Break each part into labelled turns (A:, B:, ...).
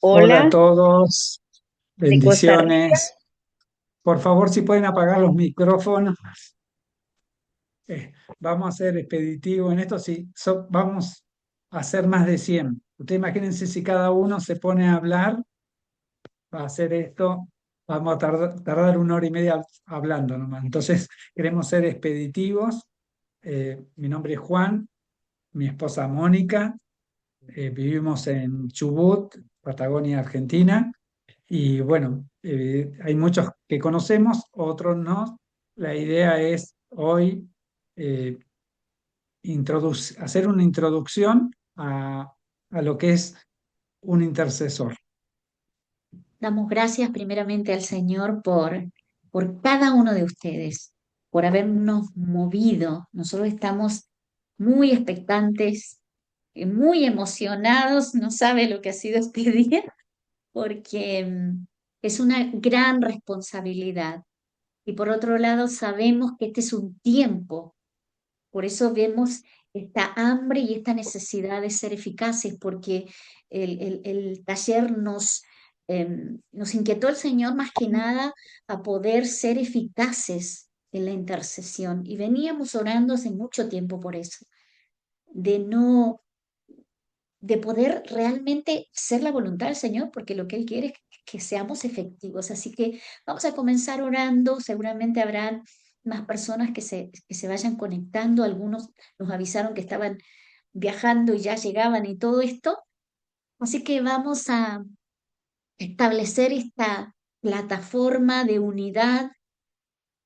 A: Hola a
B: Hola,
A: todos,
B: de Costa Rica.
A: bendiciones. Por favor, si pueden apagar los micrófonos. Vamos a ser expeditivos en esto, sí, vamos a hacer más de 100. Ustedes imagínense si cada uno se pone a hablar, va a hacer esto, vamos a tardar 1 hora y media hablando nomás. Entonces, queremos ser expeditivos. Mi nombre es Juan, mi esposa Mónica, vivimos en Chubut, Patagonia, Argentina. Y bueno, hay muchos que conocemos, otros no. La idea es hoy eh, hacer una introducción a lo que es un intercesor.
B: Damos gracias primeramente al Señor por cada uno de ustedes, por habernos movido. Nosotros estamos muy expectantes, muy emocionados. No sabe lo que ha sido este día, porque es una gran responsabilidad. Y por otro lado, sabemos que este es un tiempo. Por eso vemos esta hambre y esta necesidad de ser eficaces, porque el taller nos inquietó el Señor más que nada a poder ser eficaces en la intercesión. Y veníamos orando hace mucho tiempo por eso, de no, de poder realmente ser la voluntad del Señor, porque lo que Él quiere es que seamos efectivos. Así que vamos a comenzar orando. Seguramente habrán más personas que se vayan conectando. Algunos nos avisaron que estaban viajando y ya llegaban y todo esto. Así que vamos a establecer esta plataforma de unidad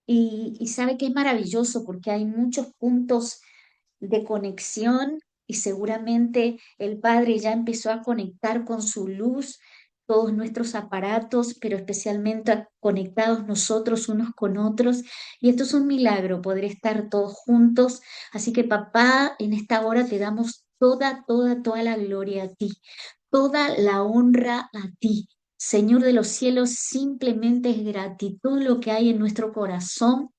B: y sabe que es maravilloso porque hay muchos puntos de conexión y seguramente el Padre ya empezó a conectar con su luz todos nuestros aparatos, pero especialmente conectados nosotros unos con otros. Y esto es un milagro, poder estar todos juntos. Así que papá, en esta hora te damos toda la gloria a ti, toda la honra a ti. Señor de los cielos, simplemente es gratitud lo que hay en nuestro corazón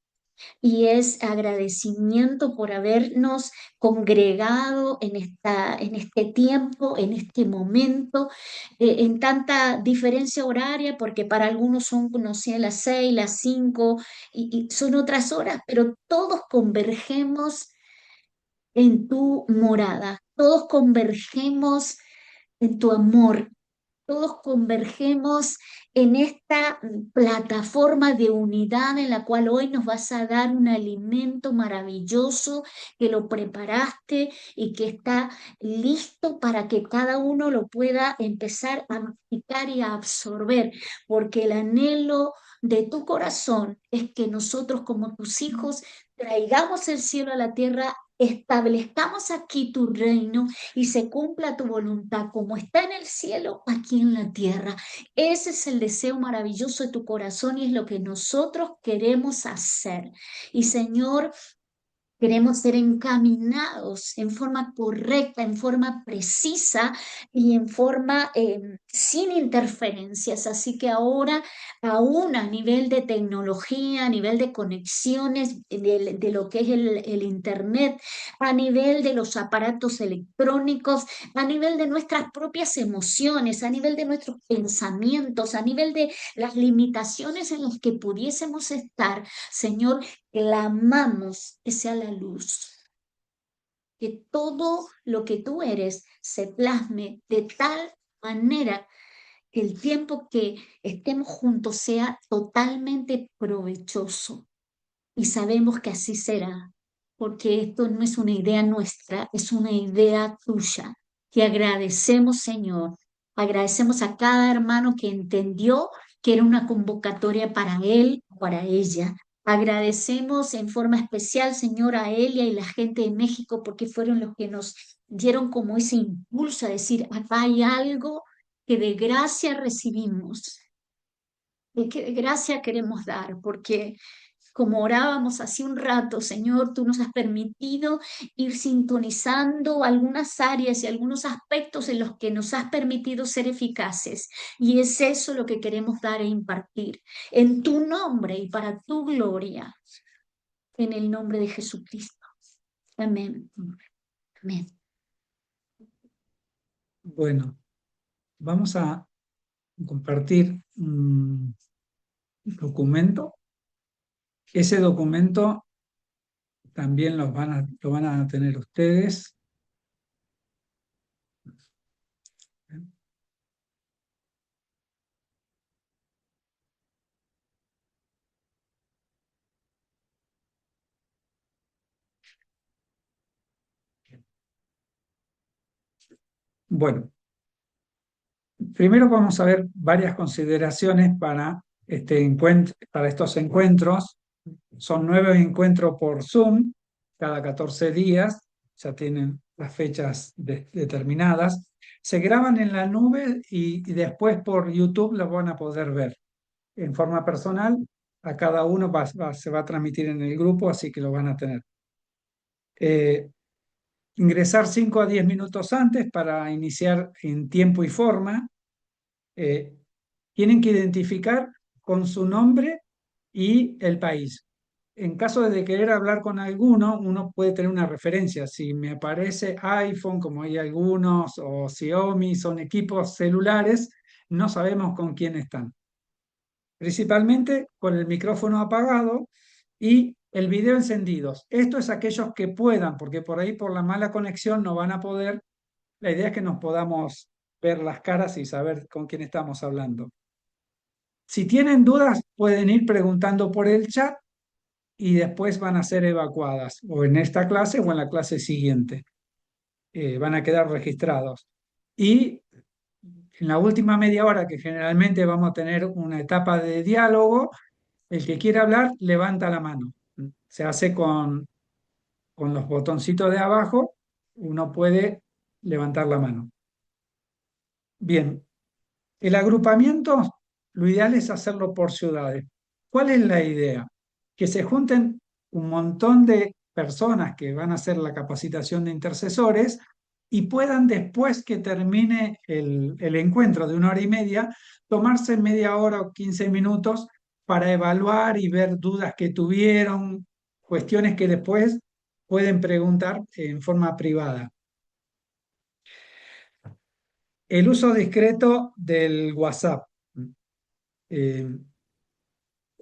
B: y es agradecimiento por habernos congregado en este tiempo, en este momento, en tanta diferencia horaria, porque para algunos son, no sé, las 6, las 5 y son otras horas, pero todos convergemos en tu morada, todos convergemos en tu amor, todos convergemos en esta plataforma de unidad en la cual hoy nos vas a dar un alimento maravilloso que lo preparaste y que está listo para que cada uno lo pueda empezar a masticar y a absorber, porque el anhelo de tu corazón es que nosotros como tus hijos traigamos el cielo a la tierra. Establezcamos aquí tu reino y se cumpla tu voluntad como está en el cielo, aquí en la tierra. Ese es el deseo maravilloso de tu corazón y es lo que nosotros queremos hacer. Y Señor, queremos ser encaminados en forma correcta, en forma precisa y en forma sin interferencias. Así que ahora, aún a nivel de tecnología, a nivel de conexiones, de lo que es el Internet, a nivel de los aparatos electrónicos, a nivel de nuestras propias emociones, a nivel de nuestros pensamientos, a nivel de las limitaciones en las que pudiésemos estar, Señor, clamamos que sea la luz, que todo lo que tú eres se plasme de tal manera que el tiempo que estemos juntos sea totalmente provechoso. Y sabemos que así será, porque esto no es una idea nuestra, es una idea tuya. Te agradecemos, Señor. Agradecemos a cada hermano que entendió que era una convocatoria para él, para ella. Agradecemos en forma especial, Señor, a Elia y la gente de México, porque fueron los que nos dieron como ese impulso a decir, acá hay algo que de gracia recibimos, y que de gracia queremos dar, porque como orábamos hace un rato, Señor, tú nos has permitido ir sintonizando algunas áreas y algunos aspectos en los que nos has permitido ser eficaces. Y es eso lo que queremos dar e impartir. En tu nombre y para tu gloria, en el nombre de Jesucristo. Amén. Amén.
A: Bueno, vamos a compartir un documento. Ese documento también lo van a tener ustedes. Bueno, primero vamos a ver varias consideraciones para, para estos encuentros. Son 9 encuentros por Zoom, cada 14 días, ya tienen las fechas determinadas. Se graban en la nube y después por YouTube lo van a poder ver. En forma personal, a cada uno se va a transmitir en el grupo, así que lo van a tener. Eh, Ingresar 5 a 10 minutos antes para iniciar en tiempo y forma. Eh, Tienen que identificar con su nombre y el país. En caso de querer hablar con alguno, uno puede tener una referencia. Si me aparece iPhone, como hay algunos, o Xiaomi, son equipos celulares, no sabemos con quién están. Principalmente con el micrófono apagado y el video encendidos. Esto es aquellos que puedan, porque por ahí por la mala conexión no van a poder. La idea es que nos podamos ver las caras y saber con quién estamos hablando. Si tienen dudas, pueden ir preguntando por el chat y después van a ser evacuadas, o en esta clase o en la clase siguiente. Van a quedar registrados. Y en la última media hora, que generalmente vamos a tener una etapa de diálogo, el que quiera hablar levanta la mano. Se hace con los botoncitos de abajo, uno puede levantar la mano. Bien, el agrupamiento, lo ideal es hacerlo por ciudades. ¿Cuál es la idea? Que se junten un montón de personas que van a hacer la capacitación de intercesores y puedan, después que termine el encuentro de 1 hora y media, tomarse media hora o 15 minutos para evaluar y ver dudas que tuvieron, cuestiones que después pueden preguntar en forma privada. El uso discreto del WhatsApp. Eh,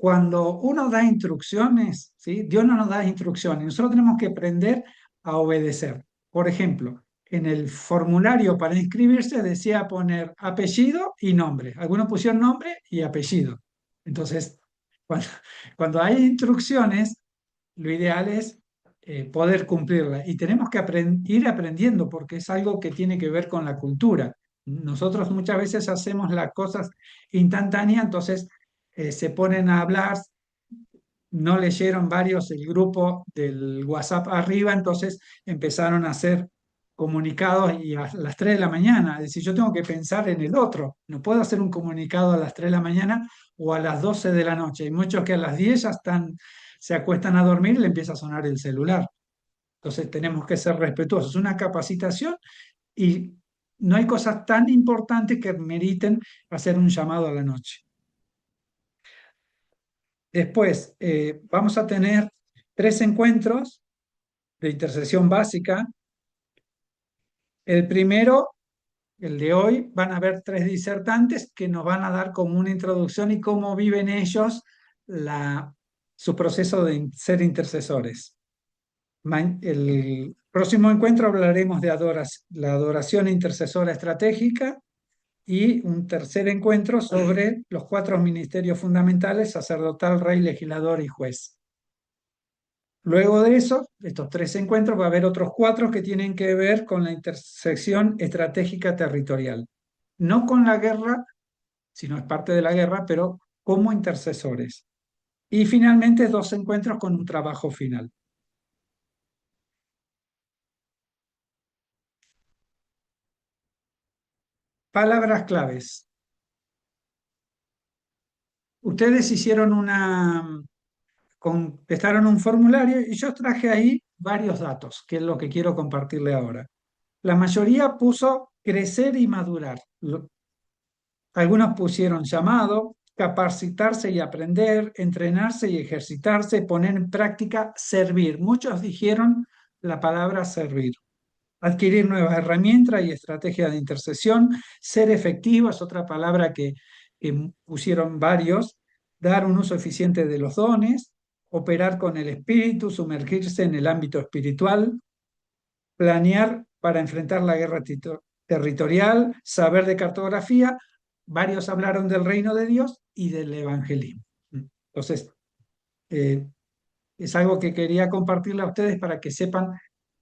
A: Cuando uno da instrucciones, ¿sí? Dios no nos da instrucciones, nosotros tenemos que aprender a obedecer. Por ejemplo, en el formulario para inscribirse decía poner apellido y nombre. Algunos pusieron nombre y apellido. Entonces, cuando, cuando hay instrucciones, lo ideal es poder cumplirla. Y tenemos que ir aprendiendo porque es algo que tiene que ver con la cultura. Nosotros muchas veces hacemos las cosas instantáneas, entonces se ponen a hablar, no leyeron varios el grupo del WhatsApp arriba, entonces empezaron a hacer comunicados y a las 3 de la mañana. Es decir, yo tengo que pensar en el otro. No puedo hacer un comunicado a las 3 de la mañana o a las 12 de la noche. Hay muchos que a las 10 ya están, se acuestan a dormir y le empieza a sonar el celular. Entonces tenemos que ser respetuosos. Es una capacitación y no hay cosas tan importantes que meriten hacer un llamado a la noche. Después, vamos a tener 3 encuentros de intercesión básica. El primero, el de hoy, van a haber 3 disertantes que nos van a dar como una introducción y cómo viven ellos su proceso de ser intercesores. El próximo encuentro hablaremos de la adoración intercesora estratégica y un tercer encuentro sobre los 4 ministerios fundamentales: sacerdotal, rey, legislador y juez. Luego de eso, estos 3 encuentros, va a haber otros 4 que tienen que ver con la intersección estratégica territorial. No con la guerra, sino es parte de la guerra, pero como intercesores. Y finalmente 2 encuentros con un trabajo final. Palabras claves. Ustedes hicieron contestaron un formulario y yo traje ahí varios datos, que es lo que quiero compartirle ahora. La mayoría puso crecer y madurar. Algunos pusieron llamado, capacitarse y aprender, entrenarse y ejercitarse, poner en práctica, servir. Muchos dijeron la palabra servir. Adquirir nuevas herramientas y estrategias de intercesión. Ser efectivo es otra palabra que pusieron varios. Dar un uso eficiente de los dones. Operar con el espíritu, sumergirse en el ámbito espiritual, planear para enfrentar la guerra territorial, saber de cartografía. Varios hablaron del reino de Dios y del evangelismo. Entonces, eh, es algo que quería compartirle a ustedes para que sepan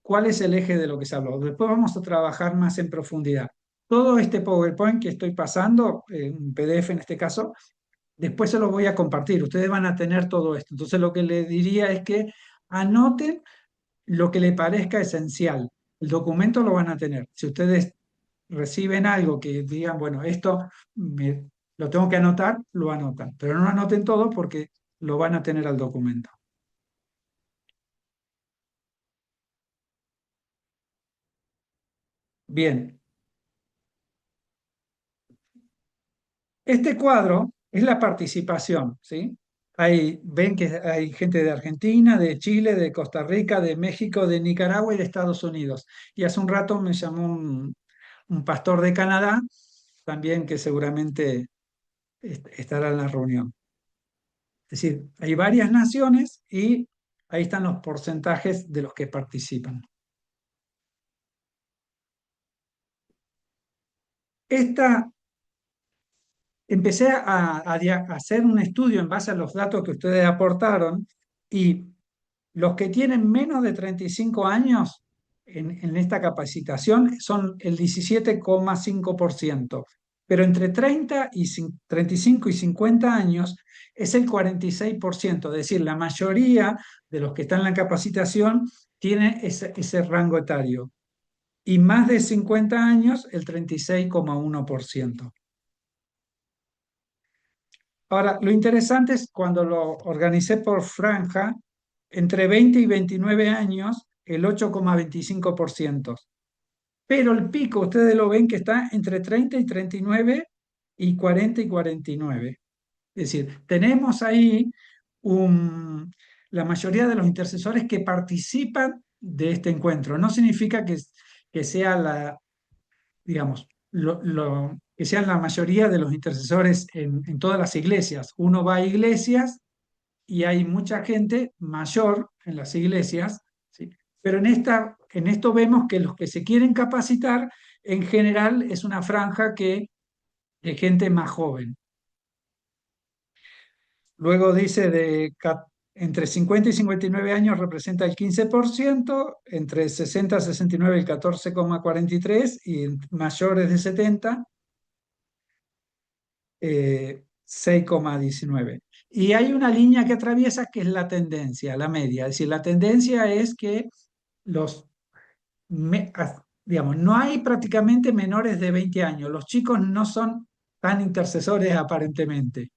A: cuál es el eje de lo que se habló. Después vamos a trabajar más en profundidad. Todo este PowerPoint que estoy pasando, un PDF en este caso, después se lo voy a compartir. Ustedes van a tener todo esto. Entonces, lo que les diría es que anoten lo que le parezca esencial. El documento lo van a tener. Si ustedes reciben algo que digan, bueno, esto lo tengo que anotar, lo anotan. Pero no anoten todo porque lo van a tener al documento. Bien, este cuadro es la participación, ¿sí? Ven que hay gente de Argentina, de Chile, de Costa Rica, de México, de Nicaragua y de Estados Unidos. Y hace un rato me llamó un pastor de Canadá, también que seguramente estará en la reunión. Es decir, hay varias naciones y ahí están los porcentajes de los que participan. Esta, Empecé a hacer un estudio en base a los datos que ustedes aportaron y los que tienen menos de 35 años en esta capacitación son el 17,5%, pero entre 35 y 50 años es el 46%, es decir, la mayoría de los que están en la capacitación tiene ese rango etario, y más de 50 años el 36,1%. Ahora, lo interesante es cuando lo organicé por franja, entre 20 y 29 años, el 8,25%. Pero el pico, ustedes lo ven que está entre 30 y 39 y 40 y 49. Es decir, tenemos ahí la mayoría de los intercesores que participan de este encuentro. No significa que sea digamos, que sean la mayoría de los intercesores en todas las iglesias. Uno va a iglesias y hay mucha gente mayor en las iglesias, ¿sí? Pero en esto vemos que los que se quieren capacitar, en general, es una franja de gente más joven. Luego dice entre 50 y 59 años representa el 15%, entre 60 y 69 el 14,43% y mayores de 70 6,19. Y hay una línea que atraviesa que es la tendencia, la media. Es decir, la tendencia es que digamos, no hay prácticamente menores de 20 años. Los chicos no son tan intercesores aparentemente.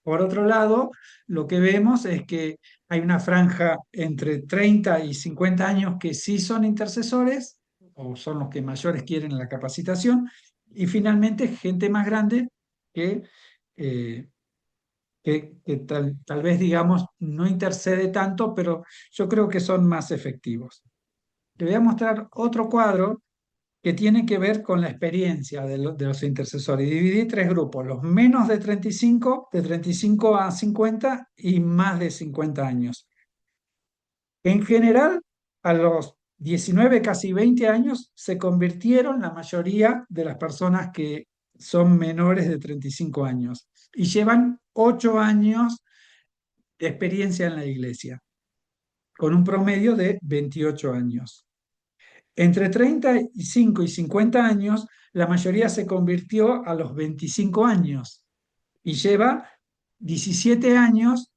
A: Por otro lado, lo que vemos es que hay una franja entre 30 y 50 años que sí son intercesores, o son los que mayores quieren la capacitación, y finalmente gente más grande que, eh, que tal vez, digamos, no intercede tanto, pero yo creo que son más efectivos. Le voy a mostrar otro cuadro que tiene que ver con la experiencia de los intercesores. Dividí tres grupos, los menos de 35, de 35 a 50 y más de 50 años. En general, a los 19, casi 20 años, se convirtieron la mayoría de las personas que son menores de 35 años y llevan 8 años de experiencia en la iglesia, con un promedio de 28 años. Entre 35 y 50 años, la mayoría se convirtió a los 25 años y lleva 17 años,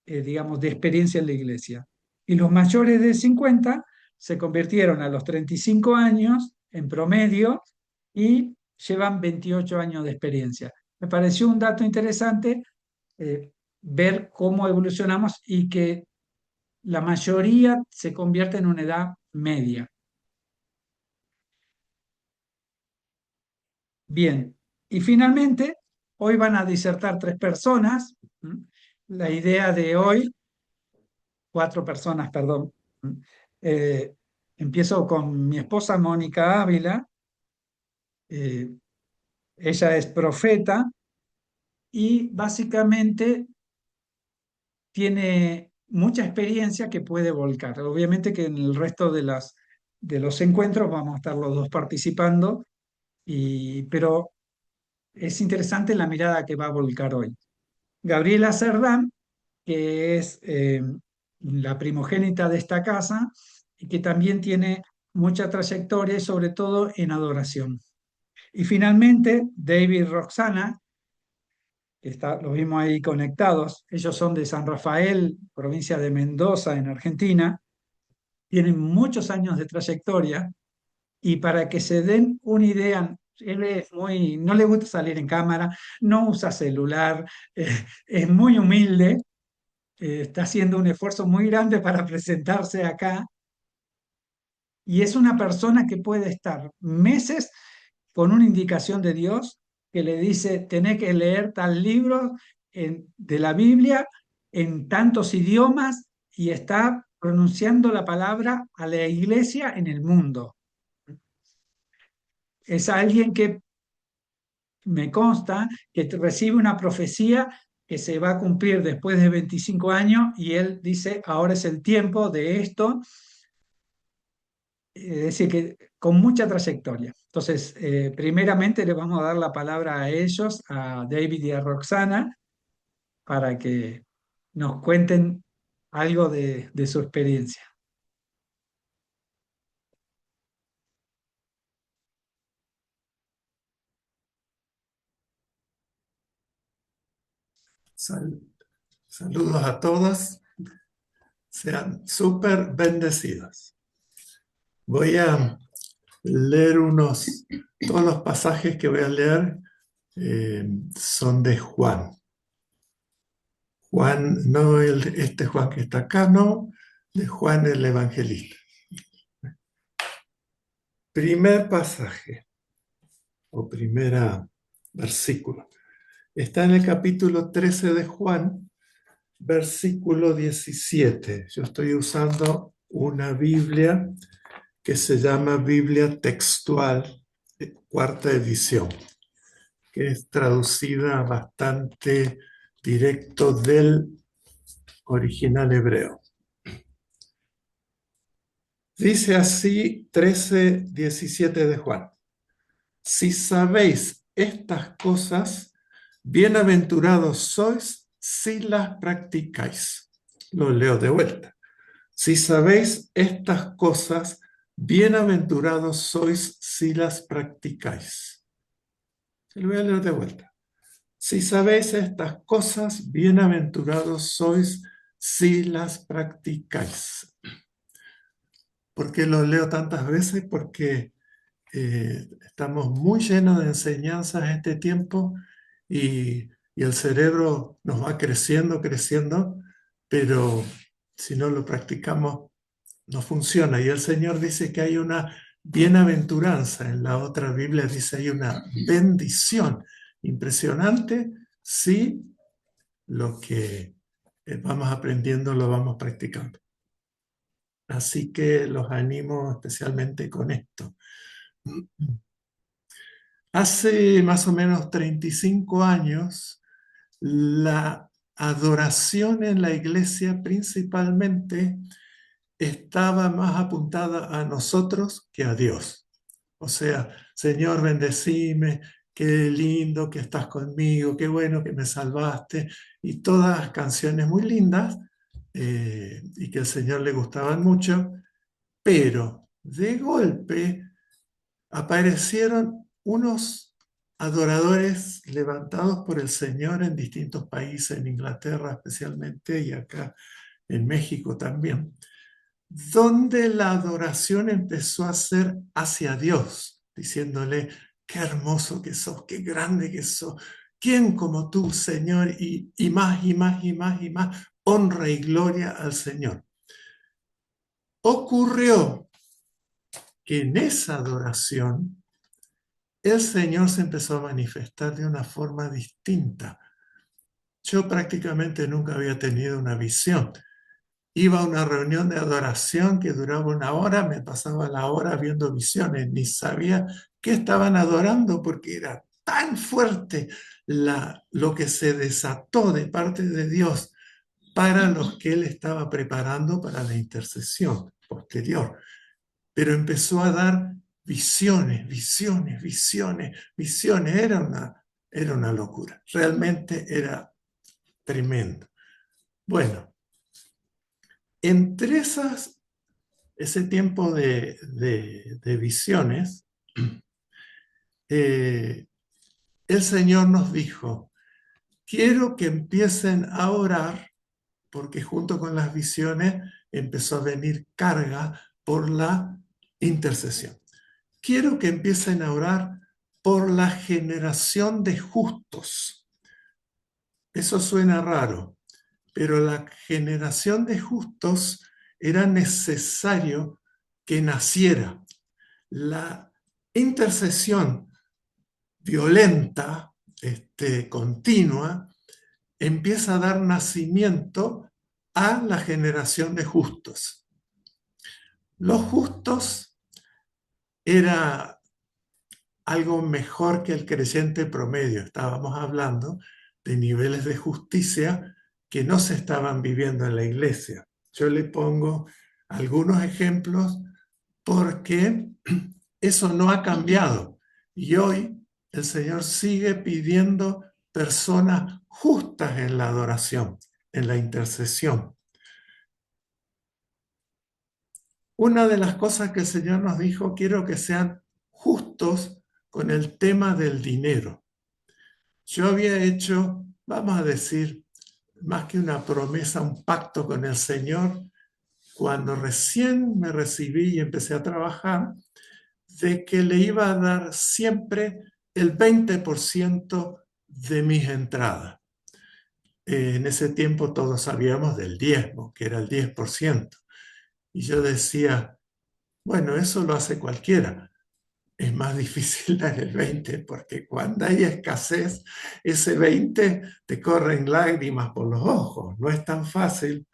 A: digamos, de experiencia en la iglesia. Y los mayores de 50 se convirtieron a los 35 años en promedio y llevan 28 años de experiencia. Me pareció un dato interesante, ver cómo evolucionamos y que la mayoría se convierte en una edad media. Bien, y finalmente, hoy van a disertar tres personas. La idea de hoy, cuatro personas, perdón. Eh, empiezo con mi esposa Mónica Ávila. eh, Ella es profeta y básicamente tiene mucha experiencia que puede volcar. Obviamente que en el resto de los encuentros vamos a estar los dos participando, pero es interesante la mirada que va a volcar hoy. Gabriela Cerdán, que es la primogénita de esta casa y que también tiene mucha trayectoria y sobre todo en adoración. Y finalmente, David Roxana, que los vimos ahí conectados. Ellos son de San Rafael, provincia de Mendoza, en Argentina. Tienen muchos años de trayectoria y para que se den una idea, él es no le gusta salir en cámara, no usa celular, es muy humilde, está haciendo un esfuerzo muy grande para presentarse acá y es una persona que puede estar meses con una indicación de Dios que le dice, tenés que leer tal libro de la Biblia en tantos idiomas y está pronunciando la palabra a la iglesia en el mundo. Es alguien que me consta que recibe una profecía que se va a cumplir después de 25 años y él dice, ahora es el tiempo de esto, es decir, que con mucha trayectoria. Entonces, primeramente le vamos a dar la palabra a ellos, a David y a Roxana, para que nos cuenten algo de su experiencia.
C: Sal- Saludos a todas, sean súper bendecidas. Voy a leer todos los pasajes que voy a leer son de Juan. Juan, no este Juan que está acá, no, de Juan el Evangelista. Primer pasaje, o primera versículo. Está en el capítulo 13 de Juan, versículo 17. Yo estoy usando una Biblia que se llama Biblia Textual, cuarta edición, que es traducida bastante directo del original hebreo. Dice así 13:17 de Juan. Si sabéis estas cosas, bienaventurados sois si las practicáis. Lo leo de vuelta. Si sabéis estas cosas, bienaventurados sois si las practicáis. Se lo voy a leer de vuelta. Si sabéis estas cosas, bienaventurados sois si las practicáis. ¿Por qué lo leo tantas veces? Porque estamos muy llenos de enseñanzas en este tiempo y el cerebro nos va creciendo, creciendo, pero si no lo practicamos no funciona. Y el Señor dice que hay una bienaventuranza, en la otra Biblia dice hay una bendición impresionante si lo que vamos aprendiendo lo vamos practicando. Así que los animo especialmente con esto. Hace más o menos 35 años, la adoración en la iglesia principalmente estaba más apuntada a nosotros que a Dios. O sea, Señor, bendecime, qué lindo que estás conmigo, qué bueno que me salvaste, y todas canciones muy lindas y que al Señor le gustaban mucho, pero de golpe aparecieron unos adoradores levantados por el Señor en distintos países, en Inglaterra especialmente y acá en México también, donde la adoración empezó a ser hacia Dios, diciéndole, qué hermoso que sos, qué grande que sos, ¿quién como tú, Señor? Y más y más y más y más, honra y gloria al Señor. Ocurrió que en esa adoración el Señor se empezó a manifestar de una forma distinta. Yo prácticamente nunca había tenido una visión, Iba a una reunión de adoración que duraba 1 hora, me pasaba la hora viendo visiones, ni sabía qué estaban adorando porque era tan fuerte lo que se desató de parte de Dios para los que Él estaba preparando para la intercesión posterior. Pero empezó a dar visiones, visiones, visiones, visiones. Era una locura, realmente era tremendo. Bueno, entre ese tiempo de visiones, el Señor nos dijo, quiero que empiecen a orar, porque junto con las visiones empezó a venir carga por la intercesión. Quiero que empiecen a orar por la generación de justos. Eso suena raro, pero la generación de justos era necesario que naciera. La intercesión violenta, continua, empieza a dar nacimiento a la generación de justos. Los justos era algo mejor que el creyente promedio. Estábamos hablando de niveles de justicia que no se estaban viviendo en la iglesia. Yo le pongo algunos ejemplos porque eso no ha cambiado. Y hoy el Señor sigue pidiendo personas justas en la adoración, en la intercesión. Una de las cosas que el Señor nos dijo, quiero que sean justos con el tema del dinero. Yo había hecho, vamos a decir, más que una promesa, un pacto con el Señor, cuando recién me recibí y empecé a trabajar, de que le iba a dar siempre el 20% de mis entradas. En ese tiempo todos sabíamos del diezmo, que era el 10%. Y yo decía, bueno, eso lo hace cualquiera. Es más difícil dar el 20, porque cuando hay escasez, ese 20 te corren lágrimas por los ojos. No es tan fácil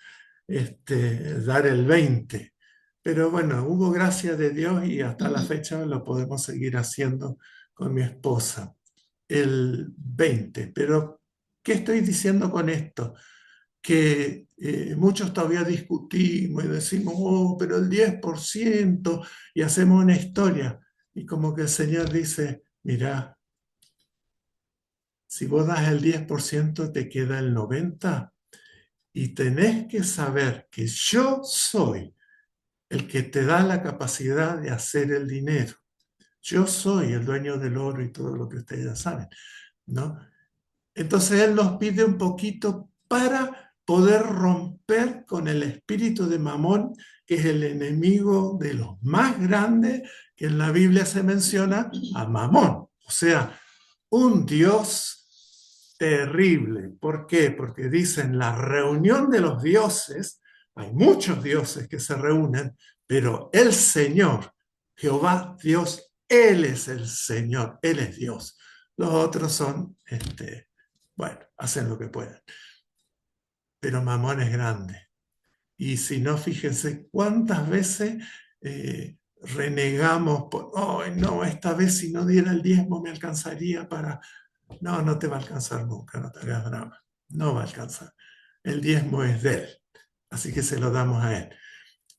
C: dar el 20. Pero bueno, hubo gracia de Dios y hasta la fecha lo podemos seguir haciendo con mi esposa. El 20. Pero, ¿qué estoy diciendo con esto? Que muchos todavía discutimos y decimos, oh, pero el 10%, y hacemos una historia. Y como que el Señor dice, mira, si vos das el 10%, te queda el 90%, y tenés que saber que yo soy el que te da la capacidad de hacer el dinero. Yo soy el dueño del oro y todo lo que ustedes ya saben, ¿no? Entonces Él nos pide un poquito para poder romper con el espíritu de Mamón, que es el enemigo de los más grandes, que en la Biblia se menciona a Mamón. O sea, un Dios terrible. ¿Por qué? Porque dicen la reunión de los dioses, hay muchos dioses que se reúnen, pero el Señor, Jehová Dios, Él es el Señor, Él es Dios. Los otros son, bueno, hacen lo que pueden. Pero Mamón es grande. Y si no, fíjense cuántas veces renegamos por, oh, no, esta vez si no diera el diezmo me alcanzaría para... No, no te va a alcanzar nunca, no te hagas drama. No va a alcanzar. El diezmo es de Él, así que se lo damos a Él.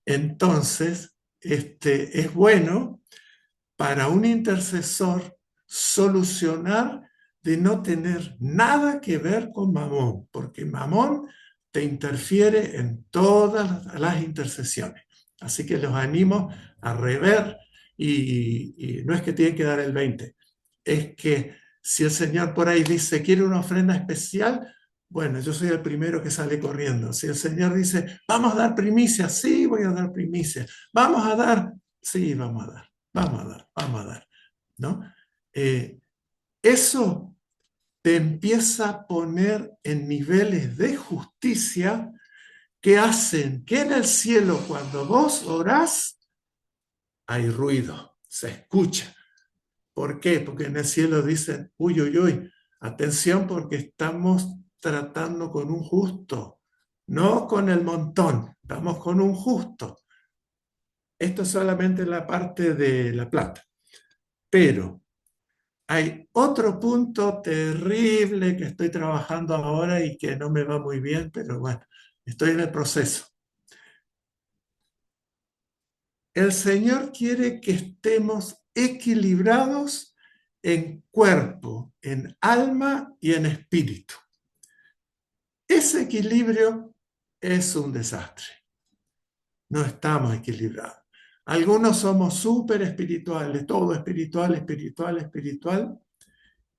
C: Entonces, es bueno para un intercesor solucionar de no tener nada que ver con Mamón, porque Mamón te interfiere en todas las intercesiones. Así que los animo a rever y no es que tienen que dar el 20, es que si el Señor por ahí dice, quiere una ofrenda especial, bueno, yo soy el primero que sale corriendo. Si el Señor dice, vamos a dar primicia, sí, voy a dar primicia. Vamos a dar, sí, vamos a dar. Vamos a dar, ¿no? Eso te empieza a poner en niveles de justicia que hacen que en el cielo, cuando vos orás, hay ruido, se escucha. ¿Por qué? Porque en el cielo dicen, uy, uy, uy, atención porque estamos tratando con un justo. no con el montón, estamos con un justo. Esto es solamente la parte de la plata. Pero hay otro punto terrible que estoy trabajando ahora y que no me va muy bien, pero bueno, estoy en el proceso. El Señor quiere que estemos equilibrados en cuerpo, en alma y en espíritu. Ese equilibrio es un desastre. No estamos equilibrados. Algunos somos súper espirituales, todo espiritual, espiritual, espiritual,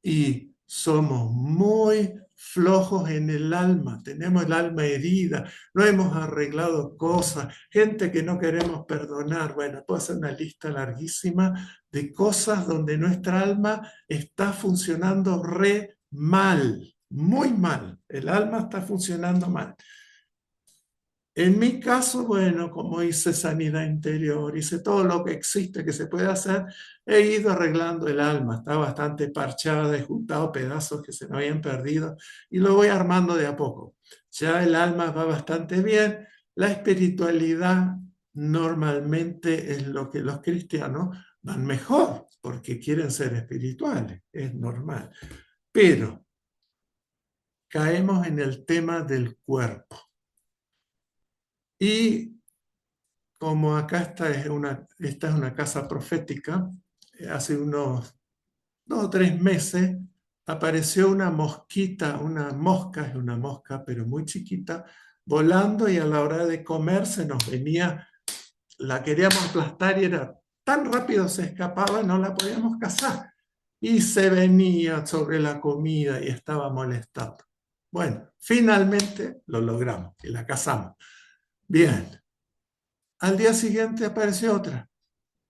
C: y somos muy flojos en el alma, tenemos el alma herida, no hemos arreglado cosas, gente que no queremos perdonar. Bueno, puedo hacer una lista larguísima de cosas donde nuestra alma está funcionando re mal, muy mal, el alma está funcionando mal. En mi caso, bueno, como hice sanidad interior, hice todo lo que existe que se puede hacer, he ido arreglando el alma, está bastante parchada, he juntado pedazos que se me habían perdido y lo voy armando de a poco. Ya el alma va bastante bien, la espiritualidad normalmente es lo que los cristianos van mejor, porque quieren ser espirituales, es normal. Pero caemos en el tema del cuerpo. Y como acá esta es una casa profética, hace unos 2 o 3 meses apareció una mosquita, una mosca, es una mosca, pero muy chiquita, volando y a la hora de comer se nos venía, la queríamos aplastar y era tan rápido se escapaba, no la podíamos cazar. Y se venía sobre la comida y estaba molestando. Bueno, finalmente lo logramos y la cazamos. Bien. Al día siguiente apareció otra.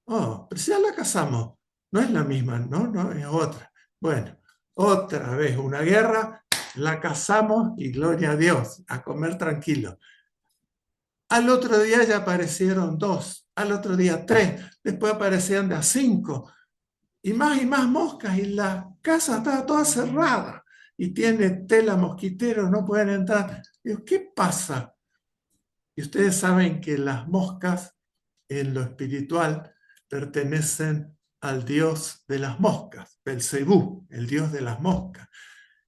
C: Oh, pero si ya la cazamos. No es la misma, no, no, es otra. Bueno, otra vez una guerra, la cazamos y gloria a Dios, a comer tranquilo. Al otro día ya aparecieron 2, al otro día 3, después aparecían de a 5, y más moscas, y la casa estaba toda cerrada, y tiene tela mosquitero, no pueden entrar. Digo, ¿qué pasa? Y ustedes saben que las moscas en lo espiritual pertenecen al dios de las moscas, Belcebú, el dios de las moscas.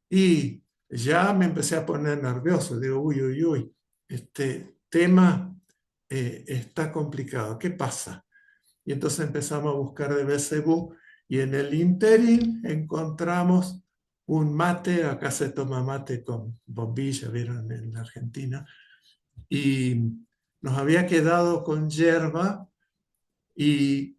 C: Y ya me empecé a poner nervioso, digo, uy, uy, uy, este tema está complicado, ¿qué pasa? Y entonces empezamos a buscar de Belcebú y en el interín encontramos un mate, acá se toma mate con bombilla, vieron en la Argentina, y nos había quedado con hierba y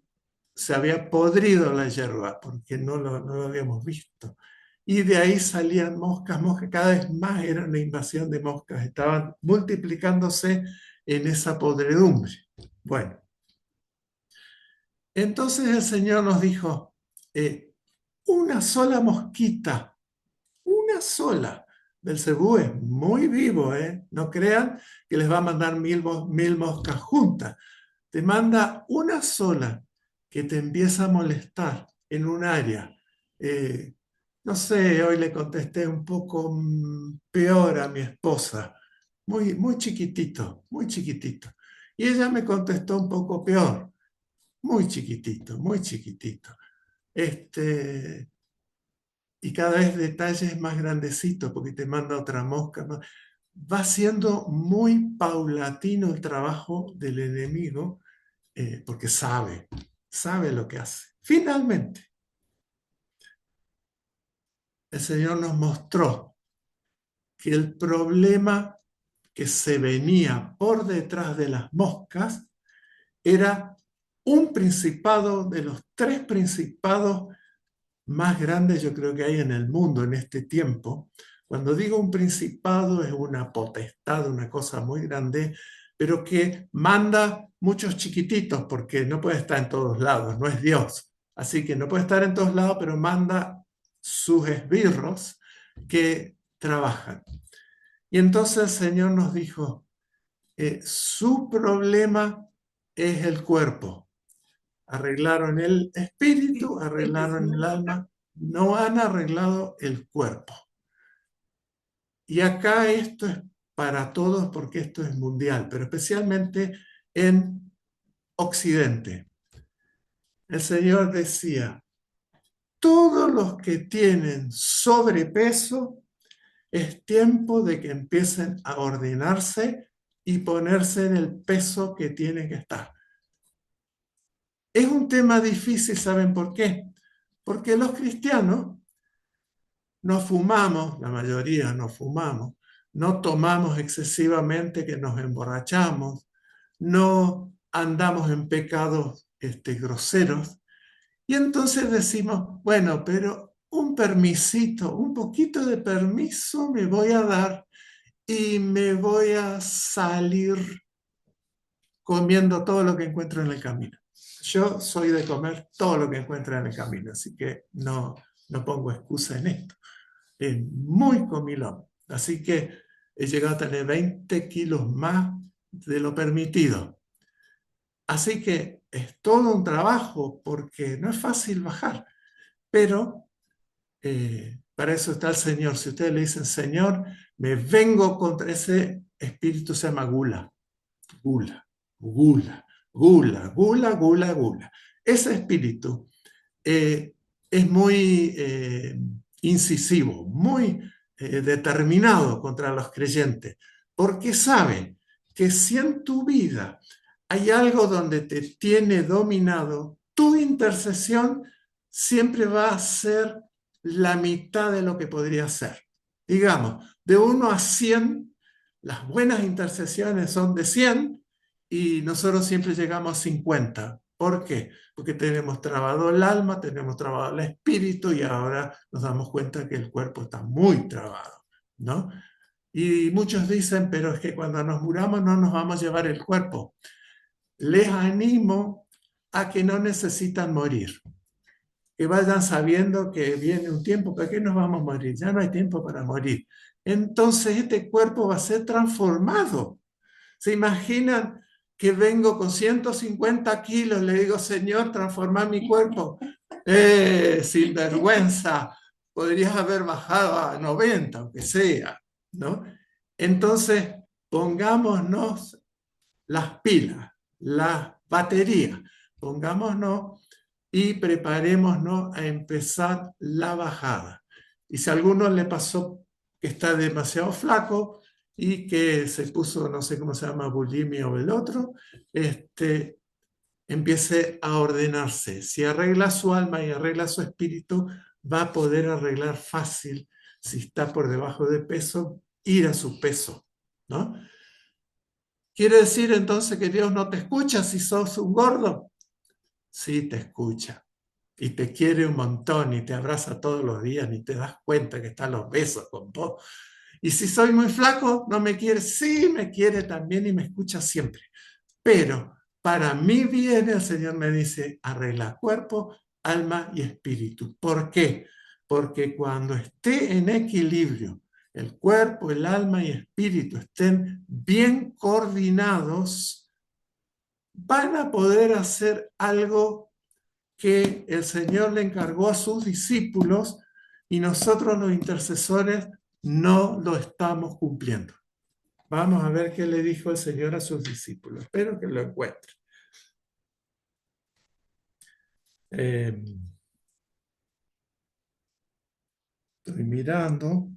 C: se había podrido la hierba porque no lo habíamos visto. Y de ahí salían moscas, cada vez más era una invasión de moscas, estaban multiplicándose en esa podredumbre. Bueno, entonces el Señor nos dijo, una sola mosquita, una sola. Belcebú es muy vivo, ¿eh? No crean que les va a mandar mil moscas juntas. Te manda una sola que te empieza a molestar en un área. No sé, hoy le contesté un poco peor a mi esposa, muy chiquitito, muy chiquitito. Y ella me contestó un poco peor, muy chiquitito, muy chiquitito. Y cada vez detalles más grandecitos porque te manda otra mosca. Va siendo muy paulatino el trabajo del enemigo porque sabe lo que hace. Finalmente, el Señor nos mostró que el problema que se venía por detrás de las moscas era un principado de los 3 principados más grandes yo creo que hay en el mundo en este tiempo. Cuando digo un principado es una potestad, una cosa muy grande, pero que manda muchos chiquititos porque no puede estar en todos lados, no es Dios. Así que no puede estar en todos lados, pero manda sus esbirros que trabajan. Y entonces el Señor nos dijo, su problema es el cuerpo. Arreglaron el espíritu, arreglaron el alma, no han arreglado el cuerpo. Y acá esto es para todos porque esto es mundial, pero especialmente en Occidente. El Señor decía, todos los que tienen sobrepeso, es tiempo de que empiecen a ordenarse y ponerse en el peso que tienen que estar. Es un tema difícil, ¿saben por qué? Porque los cristianos no fumamos, la mayoría no fumamos, no tomamos excesivamente que nos emborrachamos, no andamos en pecados groseros. Y entonces decimos, bueno, pero un permisito, un poquito de permiso me voy a dar y me voy a salir comiendo todo lo que encuentro en el camino. Yo soy de comer todo lo que encuentro en el camino, así que no pongo excusa en esto. Es muy comilón. Así que he llegado a tener 20 kilos más de lo permitido. Así que es todo un trabajo porque no es fácil bajar, pero para eso está el Señor. Si ustedes le dicen, Señor, me vengo contra ese espíritu, se llama gula, gula, gula, gula, gula, gula, gula. Ese espíritu es muy incisivo, muy determinado contra los creyentes, porque sabe que si en tu vida hay algo donde te tiene dominado, tu intercesión siempre va a ser la mitad de lo que podría ser. Digamos, de 1 a 100, las buenas intercesiones son de 100 y nosotros siempre llegamos a 50. ¿Por qué? Porque tenemos trabado el alma, tenemos trabado el espíritu y ahora nos damos cuenta que el cuerpo está muy trabado, ¿no? Y muchos dicen, pero es que cuando nos muramos no nos vamos a llevar el cuerpo. Les animo a que no necesitan morir, que vayan sabiendo que viene un tiempo, ¿para qué nos vamos a morir? Ya no hay tiempo para morir. Entonces este cuerpo va a ser transformado. ¿Se imaginan que vengo con 150 kilos? Le digo, Señor, transforma mi cuerpo. Sin vergüenza, podrías haber bajado a 90, aunque sea, ¿no? Entonces, pongámonos las pilas, las baterías, pongámonos y preparémonos a empezar la bajada. Y si a alguno le pasó que está demasiado flaco y que se puso, no sé cómo se llama, bulimia o el otro, empiece a ordenarse. Si arregla su alma y arregla su espíritu, va a poder arreglar fácil, si está por debajo de peso, ir a su peso, ¿no? ¿Quiere decir entonces que Dios no te escucha si sos un gordo? Sí, te escucha. Y te quiere un montón y te abraza todos los días, ni te das cuenta que están los besos con vos. Y si soy muy flaco, no me quiere. Sí, me quiere también y me escucha siempre. Pero para mi bien el Señor me dice, arregla cuerpo, alma y espíritu. ¿Por qué? Porque cuando esté en equilibrio, el cuerpo, el alma y espíritu estén bien coordinados, van a poder hacer algo que el Señor le encargó a sus discípulos y nosotros los intercesores no lo estamos cumpliendo. Vamos a ver qué le dijo el Señor a sus discípulos. Espero que lo encuentren. Estoy mirando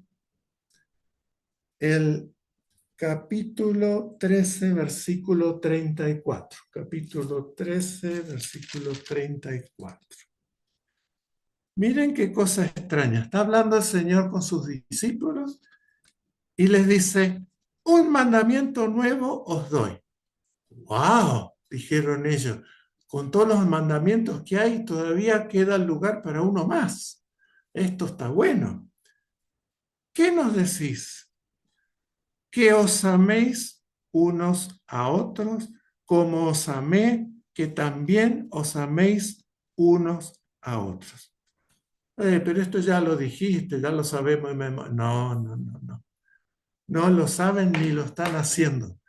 C: el capítulo 13, versículo 34. Capítulo 13, versículo 34. Miren qué cosa extraña. Está hablando el Señor con sus discípulos y les dice, un mandamiento nuevo os doy. ¡Wow! Dijeron ellos. Con todos los mandamientos que hay, todavía queda lugar para uno más. Esto está bueno. ¿Qué nos decís? Que os améis unos a otros, como os amé, que también os améis unos a otros. Pero esto ya lo dijiste, ya lo sabemos. No. No lo saben ni lo están haciendo.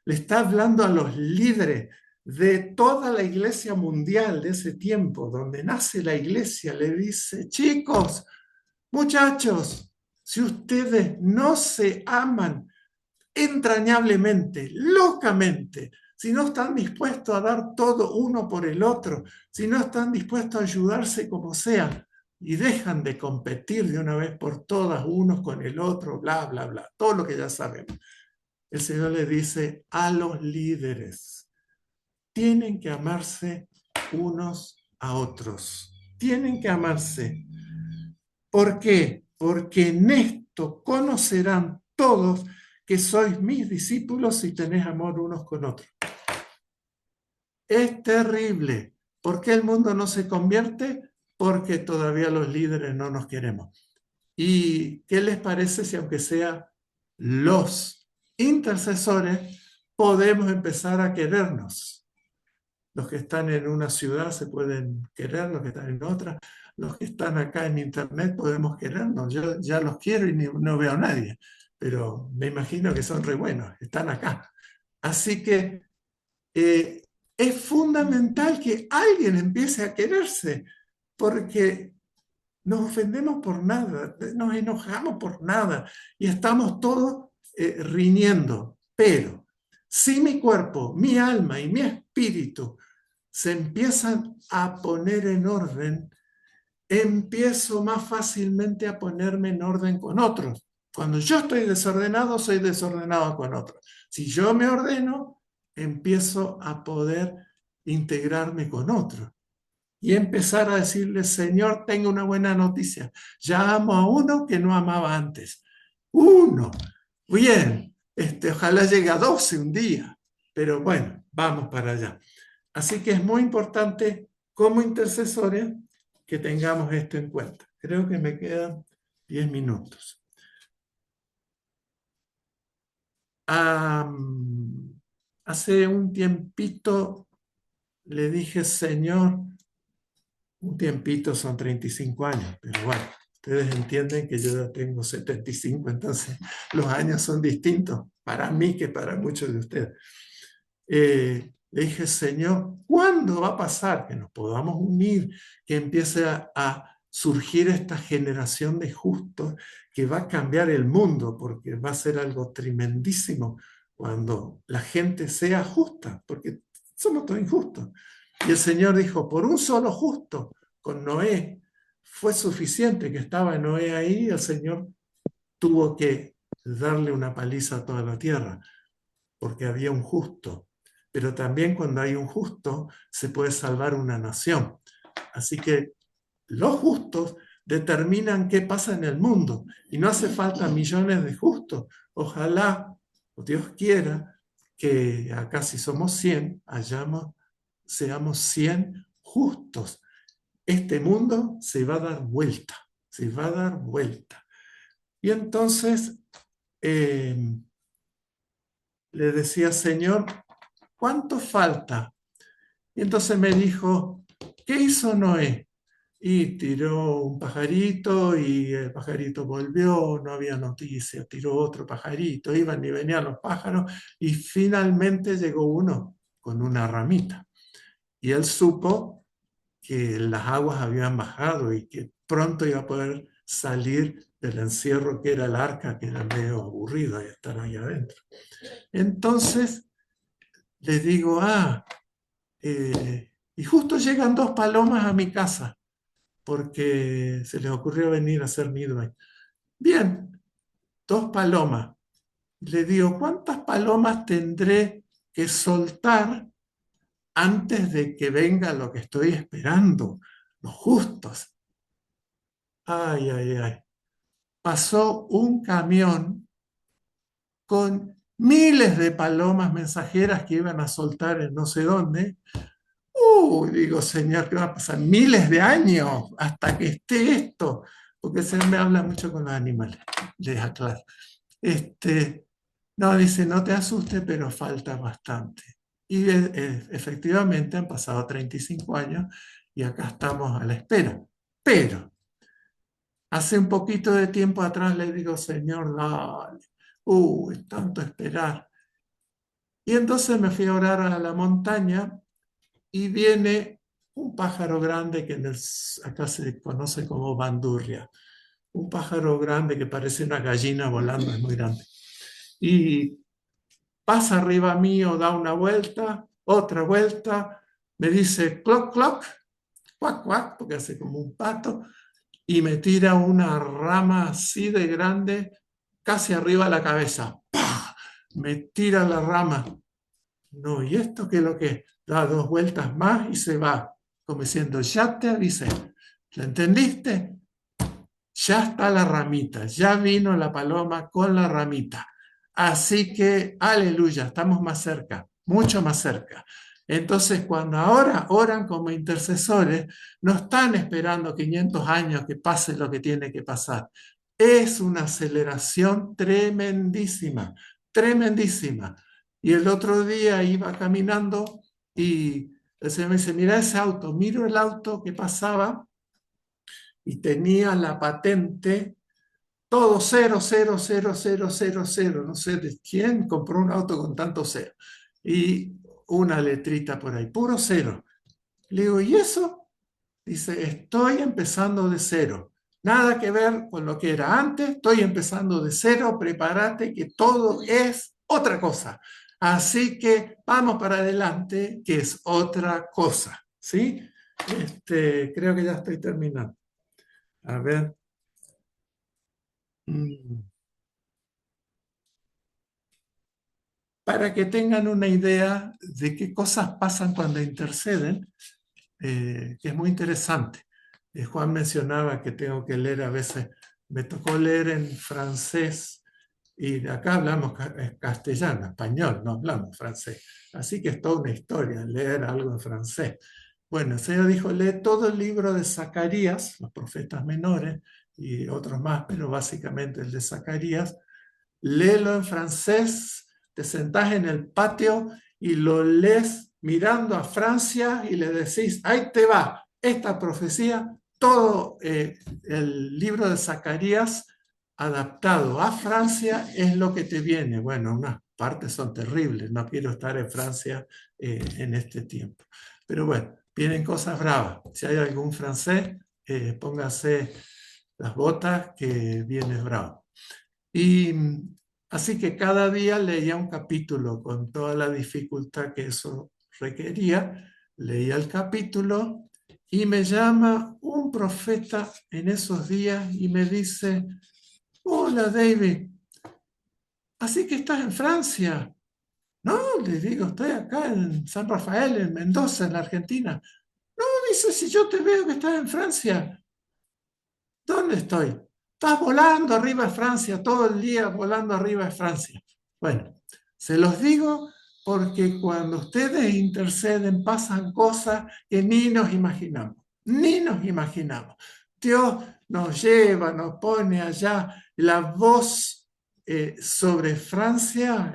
C: Le está hablando a los líderes de toda la iglesia mundial de ese tiempo, donde nace la iglesia. Le dice, chicos, muchachos, si ustedes no se aman entrañablemente, locamente, si no están dispuestos a dar todo uno por el otro, si no están dispuestos a ayudarse como sea, y dejan de competir de una vez por todas unos con el otro, bla, bla, bla, todo lo que ya sabemos. El Señor le dice a los líderes, tienen que amarse unos a otros, tienen que amarse. ¿Por qué? Porque en esto conocerán todos que sois mis discípulos si tenéis amor unos con otros. Es terrible. ¿Por qué el mundo no se convierte? Porque todavía los líderes no nos queremos. ¿Y qué les parece si aunque sea los intercesores podemos empezar a querernos? Los que están en una ciudad se pueden querer, los que están en otra, los que están acá en internet podemos querernos. Yo ya los quiero y no veo a nadie, pero me imagino que son re buenos, están acá. Así que es fundamental que alguien empiece a quererse, porque nos ofendemos por nada, nos enojamos por nada y estamos todos riñendo. Pero si mi cuerpo, mi alma y mi espíritu se empiezan a poner en orden, empiezo más fácilmente a ponerme en orden con otros. Cuando yo estoy desordenado, soy desordenado con otros. Si yo me ordeno, empiezo a poder integrarme con otros y empezar a decirle, Señor, tengo una buena noticia. Ya amo a uno que no amaba antes. Uno. Bien. Ojalá llegue a 12 un día. Pero bueno, vamos para allá. Así que es muy importante como intercesores que tengamos esto en cuenta. Creo que me quedan 10 minutos. Hace un tiempito le dije, Señor, un tiempito son 35 años, pero bueno, ustedes entienden que yo ya tengo 75, entonces los años son distintos para mí que para muchos de ustedes. Le dije, Señor, ¿cuándo va a pasar que nos podamos unir, que empiece a surgir esta generación de justos que va a cambiar el mundo, porque va a ser algo tremendísimo cuando la gente sea justa, porque somos todos injustos? Y el Señor dijo, por un solo justo, con Noé, fue suficiente que estaba Noé ahí, el Señor tuvo que darle una paliza a toda la tierra, porque había un justo. Pero también cuando hay un justo, se puede salvar una nación. Así que los justos determinan qué pasa en el mundo, y no hace falta millones de justos. Ojalá, o Dios quiera, que acá si somos 100, seamos 100 justos. Este mundo se va a dar vuelta, se va a dar vuelta. Y entonces le decía, Señor, ¿cuánto falta? Y entonces me dijo, ¿qué hizo Noé? Y tiró un pajarito y el pajarito volvió, no había noticia, tiró otro pajarito, iban y venían los pájaros y finalmente llegó uno con una ramita. Y él supo que las aguas habían bajado y que pronto iba a poder salir del encierro que era el arca, que era medio aburrido y estar ahí adentro. Entonces le digo, y justo llegan dos palomas a mi casa, porque se les ocurrió venir a hacer nido ahí. Bien, dos palomas. Le digo, ¿cuántas palomas tendré que soltar antes de que venga lo que estoy esperando? Los justos. Ay, ay, ay. Pasó un camión con miles de palomas mensajeras que iban a soltar en no sé dónde. Digo, Señor, ¿qué va a pasar? Miles de años hasta que esté esto, porque se me habla mucho con los animales, les aclaro. No, dice, no te asustes, pero falta bastante. Y efectivamente han pasado 35 años y acá estamos a la espera. Pero hace un poquito de tiempo atrás le digo, Señor, dale, es tanto esperar. Y entonces me fui a orar a la montaña y viene un pájaro grande que acá se conoce como bandurria. Un pájaro grande que parece una gallina volando, es muy grande. Y pasa arriba mío, da una vuelta, otra vuelta, me dice cloc, cloc, cuac, cuac, porque hace como un pato, y me tira una rama así de grande, casi arriba de la cabeza. ¡Pah! Me tira la rama. No, ¿y esto qué es lo que es? Da dos vueltas más y se va, como diciendo, ya te avisé. ¿Lo entendiste? Ya está la ramita, ya vino la paloma con la ramita. Así que, aleluya, estamos más cerca, mucho más cerca. Entonces, cuando ahora oran como intercesores, no están esperando 500 años que pase lo que tiene que pasar. Es una aceleración tremendísima, tremendísima. Y el otro día iba caminando y el Señor me dice, mira ese auto, miro el auto que pasaba y tenía la patente todo cero, cero, cero, cero, cero, cero. No sé de quién compró un auto con tanto cero. Y una letrita por ahí, puro cero. Le digo, ¿y eso? Dice, estoy empezando de cero. Nada que ver con lo que era antes, estoy empezando de cero, prepárate que todo es otra cosa. Así que vamos para adelante, que es otra cosa. ¿Sí? Creo que ya estoy terminando. A ver. Para que tengan una idea de qué cosas pasan cuando interceden, que es muy interesante. Juan mencionaba que tengo que leer a veces, me tocó leer en francés y acá hablamos castellano, español, no hablamos francés. Así que es toda una historia leer algo en francés. Bueno, el Señor dijo, lee todo el libro de Zacarías, los profetas menores y otros más, pero básicamente el de Zacarías, léelo en francés, te sentás en el patio y lo lees mirando a Francia y le decís, ahí te va, esta profecía, todo el libro de Zacarías adaptado a Francia es lo que te viene. Bueno, unas partes son terribles, no quiero estar en Francia en este tiempo. Pero bueno, vienen cosas bravas. Si hay algún francés, póngase las botas que viene bravo. Y así que cada día leía un capítulo con toda la dificultad que eso requería. Leía el capítulo y me llama un profeta en esos días y me dice, hola David, así que estás en Francia. No, le digo, estoy acá en San Rafael, en Mendoza, en la Argentina. No, dice, si yo te veo que estás en Francia. ¿Dónde estoy? Estás volando arriba de Francia, todo el día volando arriba de Francia. Bueno, se los digo porque cuando ustedes interceden pasan cosas que ni nos imaginamos, ni nos imaginamos. Dios nos lleva, nos pone allá la voz sobre Francia,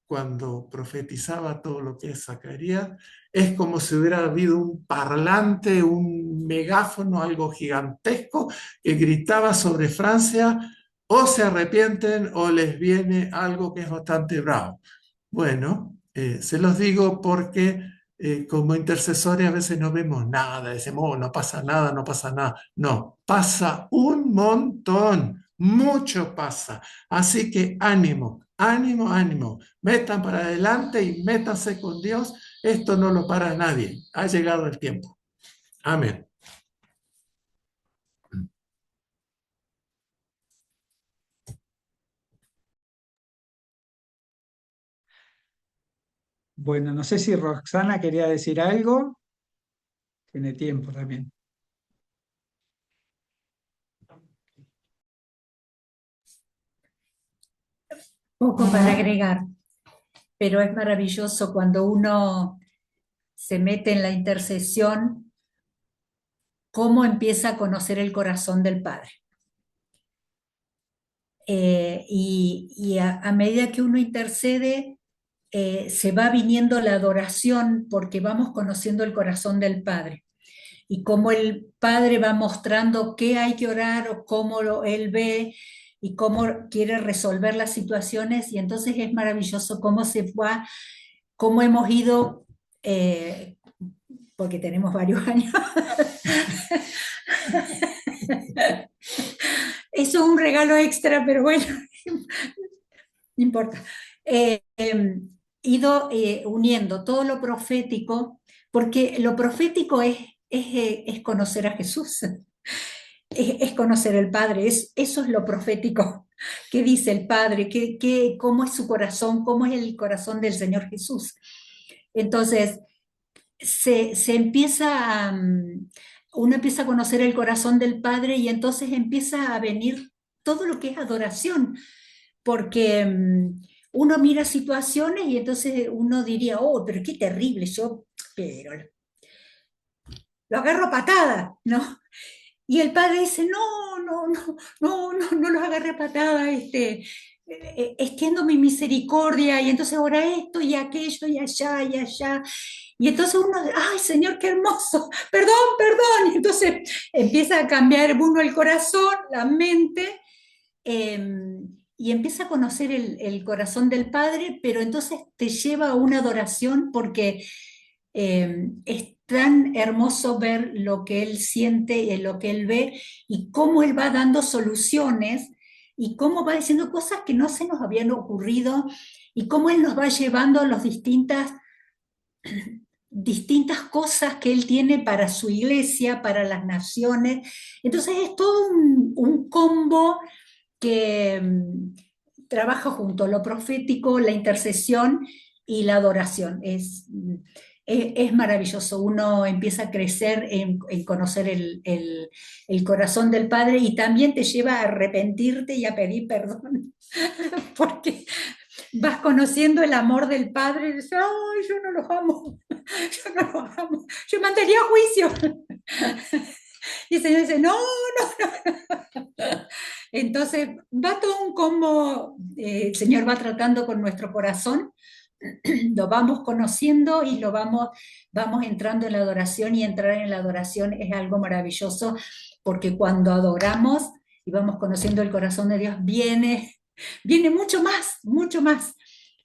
C: cuando profetizaba todo lo que es Zacarías, es como si hubiera habido un parlante, un megáfono, algo gigantesco que gritaba sobre Francia, o se arrepienten o les viene algo que es bastante bravo. Bueno, se los digo porque como intercesores a veces no vemos nada, decimos, oh, no pasa nada, no pasa nada. No, pasa un montón, mucho pasa. Así que ánimo, ánimo, ánimo. Metan para adelante y métanse con Dios. Esto no lo para nadie. Ha llegado el tiempo. Amén.
A: Bueno, no sé si Roxana quería decir algo. Tiene tiempo también.
D: Poco para agregar, pero es maravilloso cuando uno se mete en la intercesión, cómo empieza a conocer el corazón del Padre. Y a medida que uno intercede, se va viniendo la adoración porque vamos conociendo el corazón del Padre. Y cómo el Padre va mostrando qué hay que orar o cómo Él ve y cómo quiere resolver las situaciones. Y entonces es maravilloso cómo se va, cómo hemos ido, porque tenemos varios años. Eso es un regalo extra, pero bueno, no importa. ido uniendo todo lo profético, porque lo profético es conocer a Jesús, es conocer al Padre, eso es lo profético que dice el Padre, cómo es su corazón, cómo es el corazón del Señor Jesús. Entonces, se empieza uno empieza a conocer el corazón del Padre y entonces empieza a venir todo lo que es adoración, porque uno mira situaciones y entonces uno diría, oh, pero qué terrible, pero lo agarro a patada, ¿no? Y el padre dice, no los agarre a patada, extiendo mi misericordia, y entonces ahora esto y aquello y allá y allá. Y entonces uno, ay Señor, qué hermoso, perdón. Y entonces empieza a cambiar uno el corazón, la mente, y empieza a conocer el corazón del Padre, pero entonces te lleva a una adoración porque es tan hermoso ver lo que Él siente y lo que Él ve y cómo Él va dando soluciones y cómo va diciendo cosas que no se nos habían ocurrido y cómo Él nos va llevando a las distintas cosas que Él tiene para su iglesia, para las naciones. Entonces es todo un combo que trabaja junto lo profético, la intercesión y la adoración. Es maravilloso. Uno empieza a crecer en conocer el corazón del Padre y también te lleva a arrepentirte y a pedir perdón, porque vas conociendo el amor del Padre y dices, ay, yo no los amo, yo no los amo, yo mandaría juicio. Y el Señor dice, no, entonces va todo un combo, el Señor va tratando con nuestro corazón, lo vamos conociendo y vamos entrando en la adoración y entrar en la adoración es algo maravilloso porque cuando adoramos y vamos conociendo el corazón de Dios viene mucho más.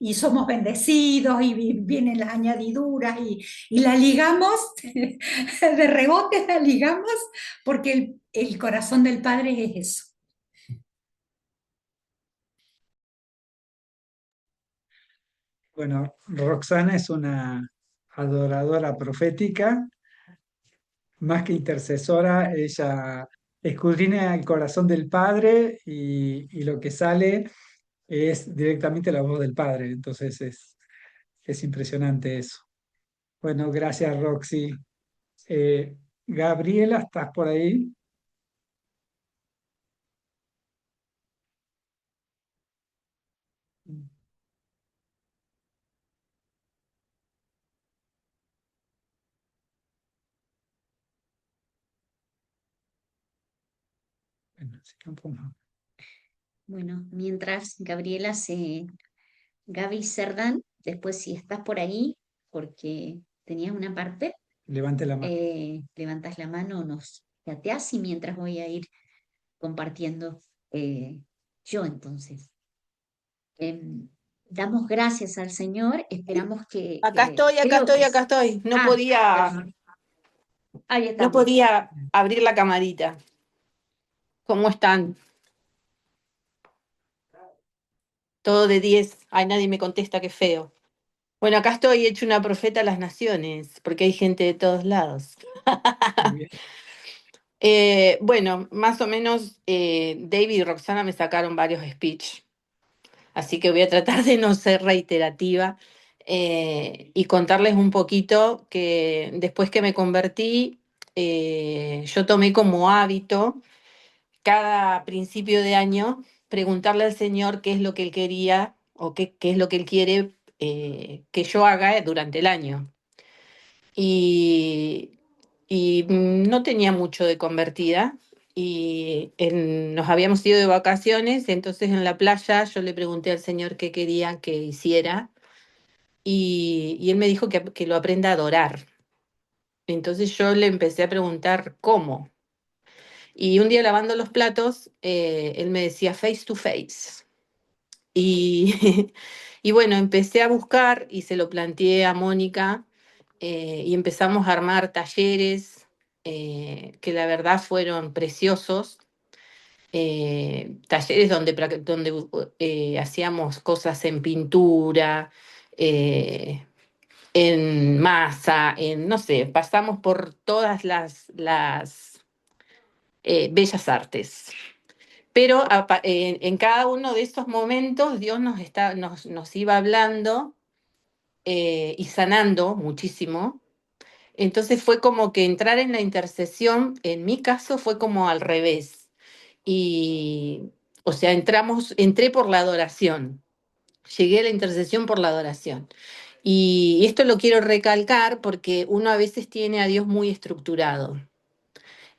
D: Y somos bendecidos y vienen las añadiduras y la ligamos, de rebote la ligamos porque el corazón del Padre es eso.
A: Bueno, Roxana es una adoradora profética, más que intercesora, ella escudriña el corazón del Padre y lo que sale es directamente la voz del Padre. Entonces es impresionante eso. Bueno, gracias Roxy. Gabriela, ¿estás por ahí? Bueno, si no, pues no.
B: Bueno, mientras Gaby Cerdán, después si estás por ahí, porque tenías una parte,
A: Levante la mano.
B: levantas la mano, nos chateás y mientras voy a ir compartiendo yo entonces. Damos gracias al Señor, esperamos creo que
E: Acá estoy.
B: perdón, ahí
E: No
B: estamos.
E: podía abrir la camarita. ¿Cómo están? Todo de 10. Ay, nadie me contesta, qué feo. Bueno, acá estoy hecho una profeta a las naciones, porque hay gente de todos lados.
A: Muy bien.
E: Bueno, más o menos David y Roxana me sacaron varios speech, así que voy a tratar de no ser reiterativa y contarles un poquito que después que me convertí, yo tomé como hábito cada principio de año preguntarle al Señor qué es lo que Él quería o qué es lo que Él quiere que yo haga durante el año. Y, no tenía mucho de convertida y nos habíamos ido de vacaciones, entonces en la playa yo le pregunté al Señor qué quería que hiciera y Él me dijo que lo aprenda a adorar. Entonces yo le empecé a preguntar cómo. Y un día lavando los platos, él me decía face to face. Y, y bueno, empecé a buscar y se lo planteé a Mónica y empezamos a armar talleres que la verdad fueron preciosos. talleres donde hacíamos cosas en pintura, eh, en masa, no sé, pasamos por todas las bellas artes. Pero en cada uno de esos momentos Dios nos iba hablando y sanando muchísimo. Entonces fue como que entrar en la intercesión, en mi caso fue como al revés. Y, o sea, entré por la adoración, llegué a la intercesión por la adoración. Y esto lo quiero recalcar porque uno a veces tiene a Dios muy estructurado.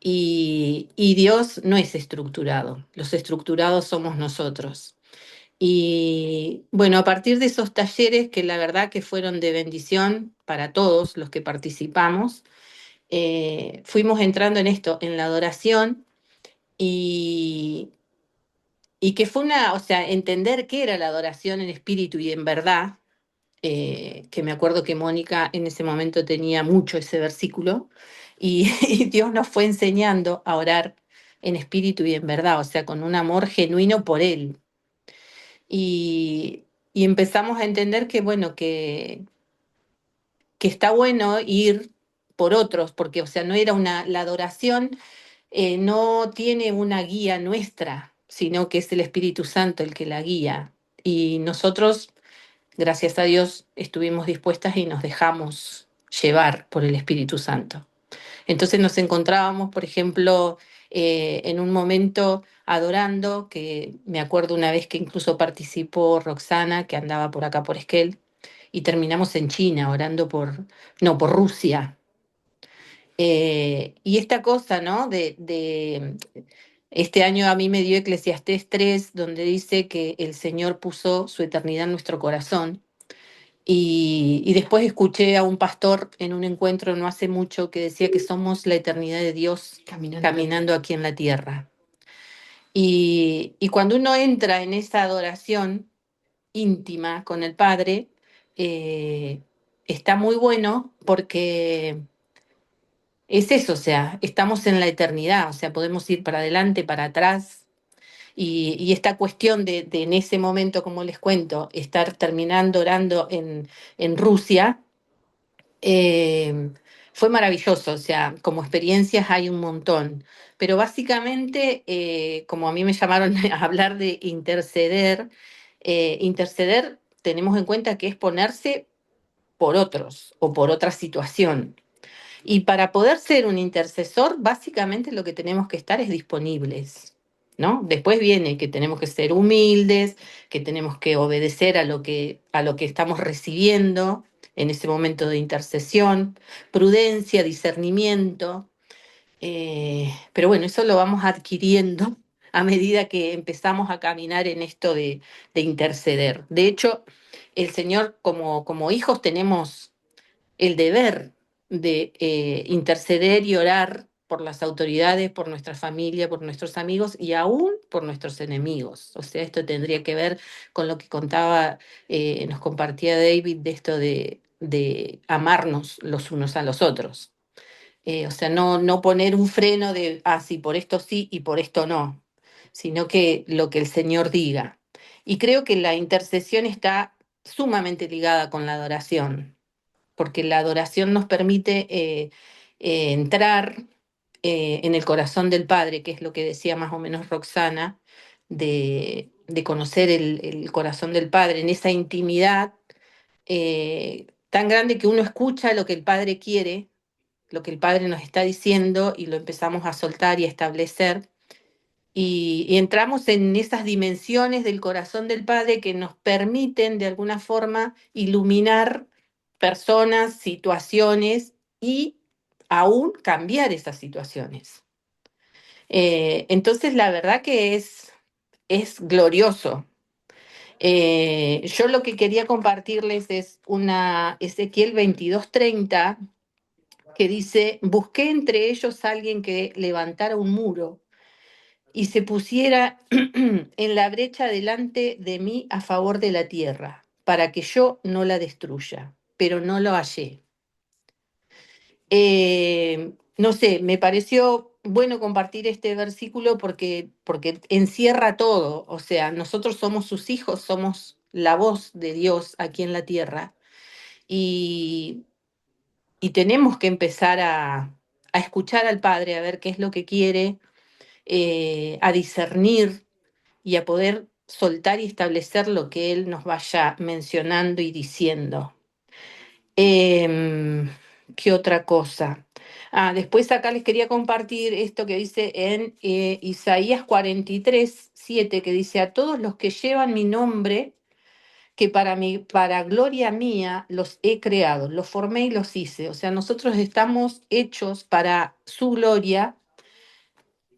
E: Y Dios no es estructurado, los estructurados somos nosotros. Y bueno, a partir de esos talleres que la verdad que fueron de bendición para todos los que participamos, fuimos entrando en esto, en la adoración y, y que fue o sea, entender qué era la adoración en espíritu y en verdad, que me acuerdo que Mónica en ese momento tenía mucho ese versículo y, y Dios nos fue enseñando a orar en espíritu y en verdad, o sea, con un amor genuino por Él. Y empezamos a entender que, bueno, que está bueno ir por otros, porque, o sea, no era la adoración no tiene una guía nuestra, sino que es el Espíritu Santo el que la guía. Y nosotros, gracias a Dios, estuvimos dispuestas y nos dejamos llevar por el Espíritu Santo. Entonces nos encontrábamos, por ejemplo, en un momento adorando, que me acuerdo una vez que incluso participó Roxana, que andaba por acá por Esquel, y terminamos en China orando no, por Rusia. Y esta cosa, ¿no? Este año a mí me dio Eclesiastés 3, donde dice que el Señor puso su eternidad en nuestro corazón. Y después escuché a un pastor en un encuentro no hace mucho que decía que somos la eternidad de Dios caminando aquí en la tierra. Y cuando uno entra en esa adoración íntima con el Padre, eh, está muy bueno porque es eso, o sea, estamos en la eternidad, o sea, podemos ir para adelante, para atrás. Y esta cuestión de en ese momento, como les cuento, estar terminando orando en Rusia, eh, fue maravilloso, o sea, como experiencias hay un montón, pero básicamente, como a mí me llamaron a hablar de interceder, interceder tenemos en cuenta que es ponerse por otros o por otra situación. Y para poder ser un intercesor, básicamente lo que tenemos que estar es disponibles, ¿no? Después viene que tenemos que ser humildes, que tenemos que obedecer a lo que estamos recibiendo en ese momento de intercesión, prudencia, discernimiento. Pero bueno, eso lo vamos adquiriendo a medida que empezamos a caminar en esto de interceder. De hecho, el Señor, como hijos, tenemos el deber de interceder y orar por las autoridades, por nuestra familia, por nuestros amigos y aún por nuestros enemigos. O sea, esto tendría que ver con lo que nos compartía David de esto de amarnos los unos a los otros. O sea, no poner un freno de, sí, por esto sí y por esto no, sino que lo que el Señor diga. Y creo que la intercesión está sumamente ligada con la adoración porque la adoración nos permite entrar en el corazón del Padre, que es lo que decía más o menos Roxana, de conocer el corazón del Padre, en esa intimidad tan grande que uno escucha lo que el Padre quiere, lo que el Padre nos está diciendo y lo empezamos a soltar y a establecer. Y entramos en esas dimensiones del corazón del Padre que nos permiten de alguna forma iluminar personas, situaciones y aún cambiar esas situaciones. Entonces, la verdad que es glorioso. Yo lo que quería compartirles es una Ezequiel 22:30 que dice, busqué entre ellos a alguien que levantara un muro y se pusiera en la brecha delante de mí a favor de la tierra, para que yo no la destruya, pero no lo hallé. No sé, me pareció bueno compartir este versículo porque encierra todo. O sea, nosotros somos sus hijos, somos la voz de Dios aquí en la tierra y, y tenemos que empezar a escuchar al Padre, a ver qué es lo que quiere, a discernir y a poder soltar y establecer lo que Él nos vaya mencionando y diciendo. Em, ¿Qué otra cosa? Después acá les quería compartir esto que dice en Isaías 43:7, que dice, a todos los que llevan mi nombre, que para gloria mía los he creado, los formé y los hice. O sea, nosotros estamos hechos para su gloria,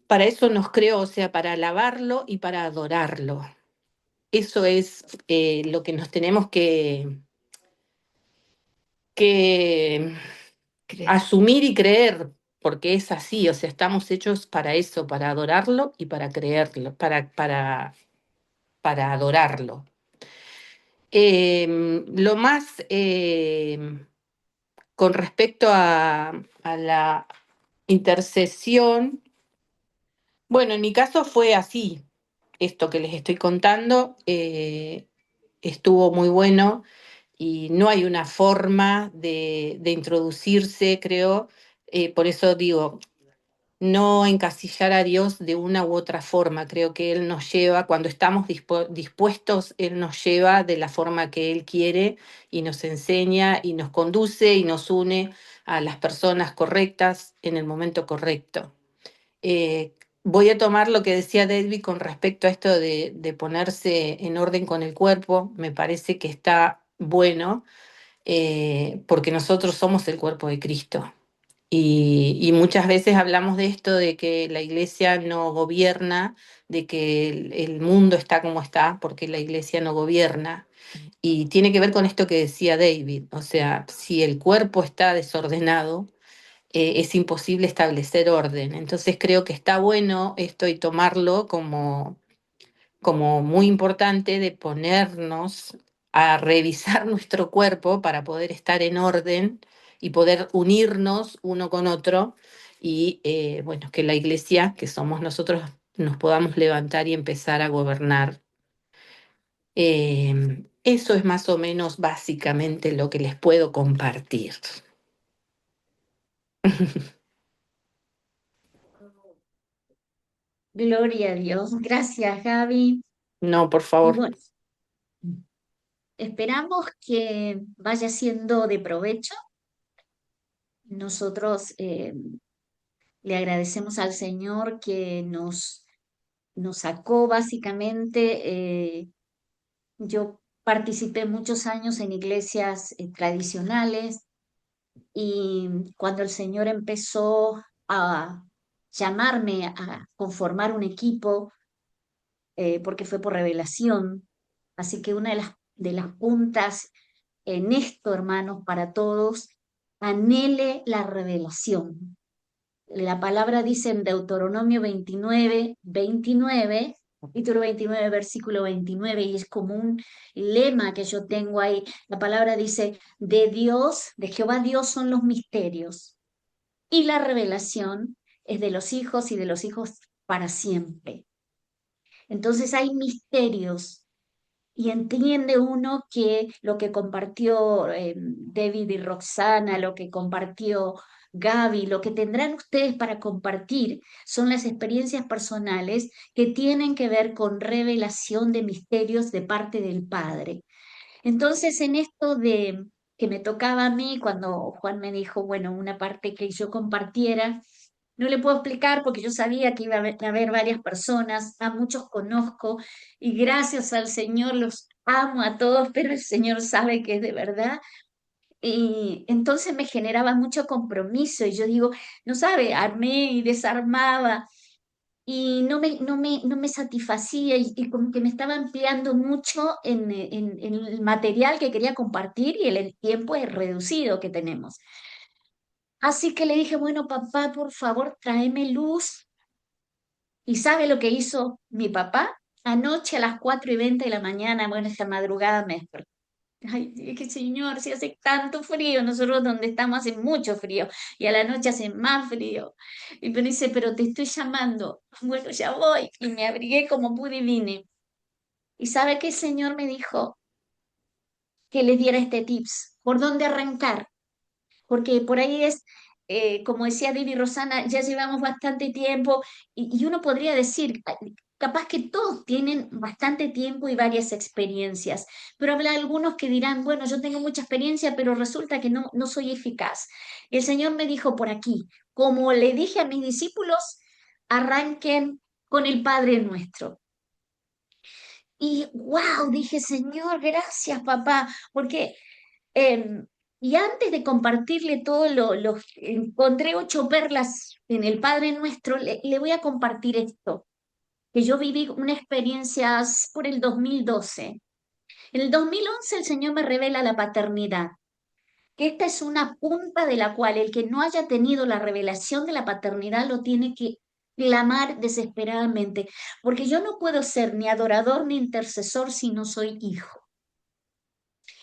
E: para eso nos creó, o sea, para alabarlo y para adorarlo. Eso es lo que nos tenemos que asumir y creer, porque es así, o sea, estamos hechos para eso, para adorarlo y para creerlo, para adorarlo. Lo más con respecto a la intercesión, bueno, en mi caso fue así, esto que les estoy contando estuvo muy bueno y no hay una forma de introducirse, creo. Por eso digo, no encasillar a Dios de una u otra forma. Creo que Él nos lleva, cuando estamos dispuestos, Él nos lleva de la forma que Él quiere y nos enseña y nos conduce y nos une a las personas correctas en el momento correcto. Voy a tomar lo que decía David con respecto a esto de ponerse en orden con el cuerpo. Me parece que está bueno porque nosotros somos el cuerpo de Cristo. Y muchas veces hablamos de esto, de que la iglesia no gobierna, de que el mundo está como está, porque la iglesia no gobierna. Y tiene que ver con esto que decía David, o sea, si el cuerpo está desordenado, es imposible establecer orden. Entonces creo que está bueno esto y tomarlo como muy importante de ponernos a revisar nuestro cuerpo para poder estar en orden y poder unirnos uno con otro y bueno, que la iglesia, que somos nosotros, nos podamos levantar y empezar a gobernar. Eso es más o menos básicamente lo que les puedo compartir.
B: Gloria a Dios. Gracias, Gaby.
E: No, por
B: Y
E: favor.
B: bueno, esperamos que vaya siendo de provecho. Nosotros le agradecemos al Señor que nos sacó básicamente. Yo participé muchos años en iglesias tradicionales y cuando el Señor empezó a llamarme a conformar un equipo, porque fue por revelación, así que una de las puntas en esto, hermanos, para todos, anhele la revelación. La palabra dice en Deuteronomio 29, capítulo 29, versículo 29, y es como un lema que yo tengo ahí. La palabra dice, de Dios, de Jehová Dios son los misterios, y la revelación es de los hijos y de los hijos para siempre. Entonces hay misterios y entiende uno que lo que compartió David y Roxana, lo que compartió Gaby, lo que tendrán ustedes para compartir son las experiencias personales que tienen que ver con revelación de misterios de parte del Padre. Entonces, en esto de que me tocaba a mí, cuando Juan me dijo, bueno, una parte que yo compartiera, no le puedo explicar porque yo sabía que iba a haber varias personas, a muchos conozco y gracias al Señor los amo a todos, pero el Señor sabe que es de verdad. Y entonces me generaba mucho compromiso y yo digo, no sabe, armé y desarmaba y no me satisfacía y como que me estaba empleando mucho en el material que quería compartir y el tiempo es reducido que tenemos. Así que le dije, bueno, papá, por favor, tráeme luz. ¿Y sabe lo que hizo mi papá? Anoche a las 4:20 de la mañana, bueno, esta madrugada me despertó. Ay, es que Señor, si hace tanto frío, nosotros donde estamos hace mucho frío y a la noche hace más frío. Y me dice, pero te estoy llamando. Bueno, ya voy. Y me abrigué como pude y vine. ¿Y sabe qué el Señor me dijo? Que les diera este tips. ¿Por dónde arrancar? Porque por ahí es, como decía Vivi Rosana, ya llevamos bastante tiempo y uno podría decir, capaz que todos tienen bastante tiempo y varias experiencias, pero habrá algunos que dirán, bueno, yo tengo mucha experiencia, pero resulta que no soy eficaz. El Señor me dijo por aquí, como le dije a mis discípulos, arranquen con el Padre Nuestro. Y wow, dije, Señor, gracias, papá, porque Em, y antes de compartirle todo encontré 8 perlas en el Padre Nuestro, le voy a compartir esto, que yo viví una experiencia por el 2012. En el 2011 el Señor me revela la paternidad, que esta es una punta de la cual el que no haya tenido la revelación de la paternidad lo tiene que clamar desesperadamente, porque yo no puedo ser ni adorador ni intercesor si no soy hijo.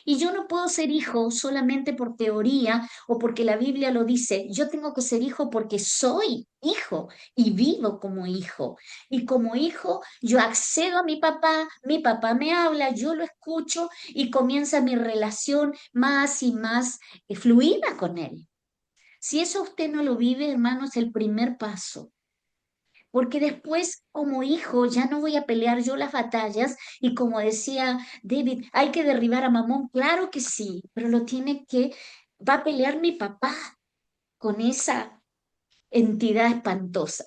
B: Y yo no puedo ser hijo solamente por teoría o porque la Biblia lo dice. Yo tengo que ser hijo porque soy hijo y vivo como hijo. Y como hijo, yo accedo a mi papá me habla, yo lo escucho y comienza mi relación más y más fluida con él. Si eso usted no lo vive, hermano, es el primer paso porque después como hijo ya no voy a pelear yo las batallas y como decía David, hay que derribar a Mamón, claro que sí, pero va a pelear mi papá con esa entidad espantosa.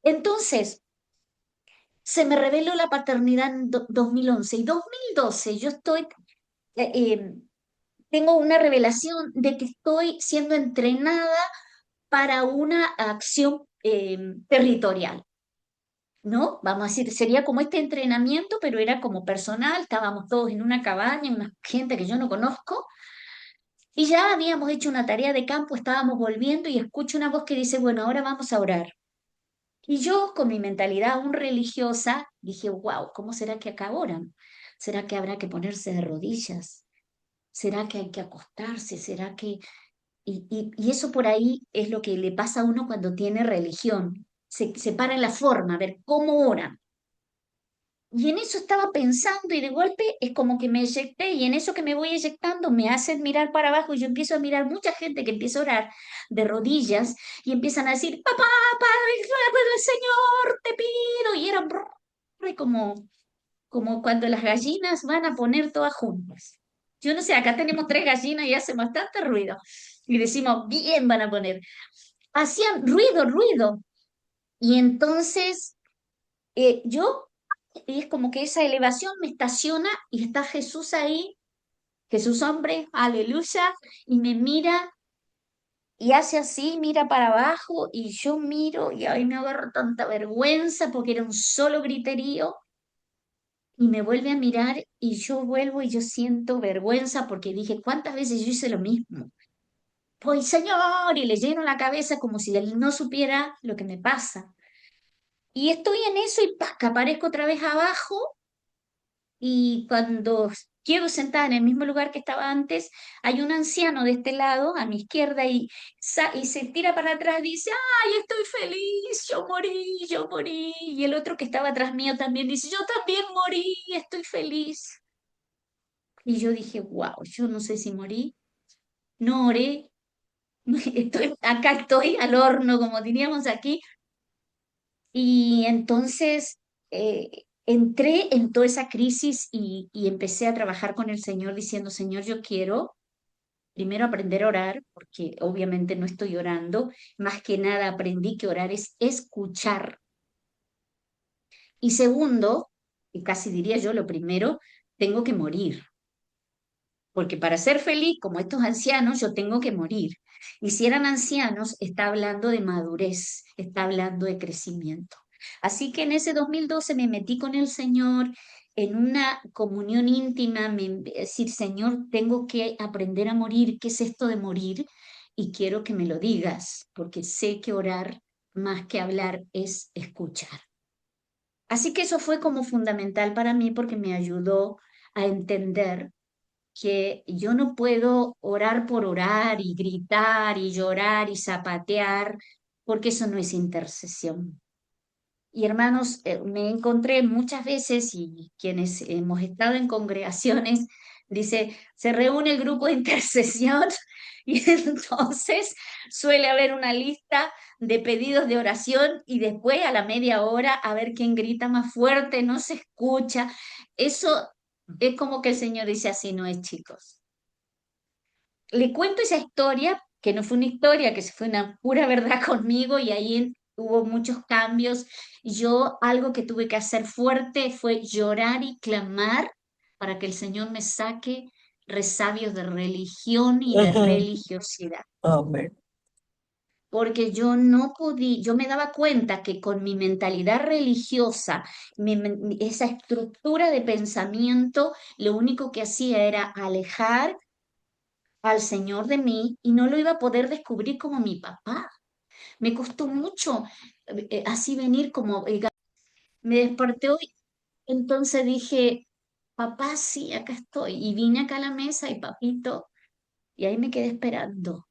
B: Entonces, se me reveló la paternidad en 2011 y 2012 yo eh, eh, tengo una revelación de que estoy siendo entrenada para una acción territorial. ¿No? Vamos a decir, sería como este entrenamiento, pero era como personal, estábamos todos en una cabaña, una gente que yo no conozco, y ya habíamos hecho una tarea de campo, estábamos volviendo y escucho una voz que dice, bueno, ahora vamos a orar. Y yo, con mi mentalidad aún religiosa, dije, wow, ¿cómo será que acá oran? ¿Será que habrá que ponerse de rodillas? ¿Será que hay que acostarse? ¿Será que...? Y eso por ahí es lo que le pasa a uno cuando tiene religión. Se para en la forma, a ver cómo oran. Y en eso estaba pensando y de golpe es como que me eyecté y en eso que me voy eyectando me hacen mirar para abajo y yo empiezo a mirar mucha gente que empieza a orar de rodillas y empiezan a decir, papá, Padre, Señor, te pido. Y era como cuando las gallinas van a poner todas juntas. Yo no sé, acá tenemos 3 gallinas y hacen bastante ruido. Y decimos, bien van a poner. Hacían ruido, ruido. Y entonces yo y es como que esa elevación me estaciona y está Jesús ahí, Jesús hombre, aleluya, y me mira y hace así, mira para abajo y yo miro y ahí me agarro tanta vergüenza porque era un solo griterío y me vuelve a mirar y yo vuelvo y yo siento vergüenza porque dije, ¿cuántas veces yo hice lo mismo? Pues Señor, y le lleno la cabeza como si él no supiera lo que me pasa. Y estoy en eso y ¡pac! Aparezco otra vez abajo. Y cuando quedo sentada en el mismo lugar que estaba antes, hay un anciano de este lado, a mi izquierda, y se tira para atrás y dice, ay, estoy feliz, yo morí, yo morí. Y el otro que estaba atrás mío también dice, yo también morí, estoy feliz. Y yo dije, wow, yo no sé si morí, no oré, acá estoy al horno, como diríamos aquí. Y entonces entré en toda esa crisis y empecé a trabajar con el Señor diciendo, Señor, yo quiero primero aprender a orar, porque obviamente no estoy orando, más que nada aprendí que orar es escuchar. Y segundo, y casi diría yo lo primero, tengo que morir, porque para ser feliz como estos ancianos yo tengo que morir. Y si eran ancianos, está hablando de madurez, está hablando de crecimiento. Así que en ese 2012 me metí con el Señor en una comunión íntima, decir, Señor, tengo que aprender a morir. ¿Qué es esto de morir? Y quiero que me lo digas, porque sé que orar más que hablar es escuchar. Así que eso fue como fundamental para mí porque me ayudó a entender que yo no puedo orar por orar y gritar y llorar y zapatear, porque eso no es intercesión. Y hermanos, me encontré muchas veces, y quienes hemos estado en congregaciones, dice, se reúne el grupo de intercesión y entonces suele haber una lista de pedidos de oración y después a la media hora a ver quién grita más fuerte, no se escucha. Eso es como que el Señor dice, así no es, chicos. Le cuento esa historia, que no fue una historia, que fue una pura verdad conmigo y ahí hubo muchos cambios. Yo algo que tuve que hacer fuerte fue llorar y clamar para que el Señor me saque resabios de religión y de
F: Ujú.
B: religiosidad.
F: Amén.
B: Porque yo no podía, yo me daba cuenta que con mi mentalidad religiosa, esa estructura de pensamiento, lo único que hacía era alejar al Señor de mí y no lo iba a poder descubrir como mi papá. Me costó mucho así venir como, me desperté hoy, entonces dije, papá, sí, acá estoy. Y vine acá a la mesa y papito, y ahí me quedé esperando.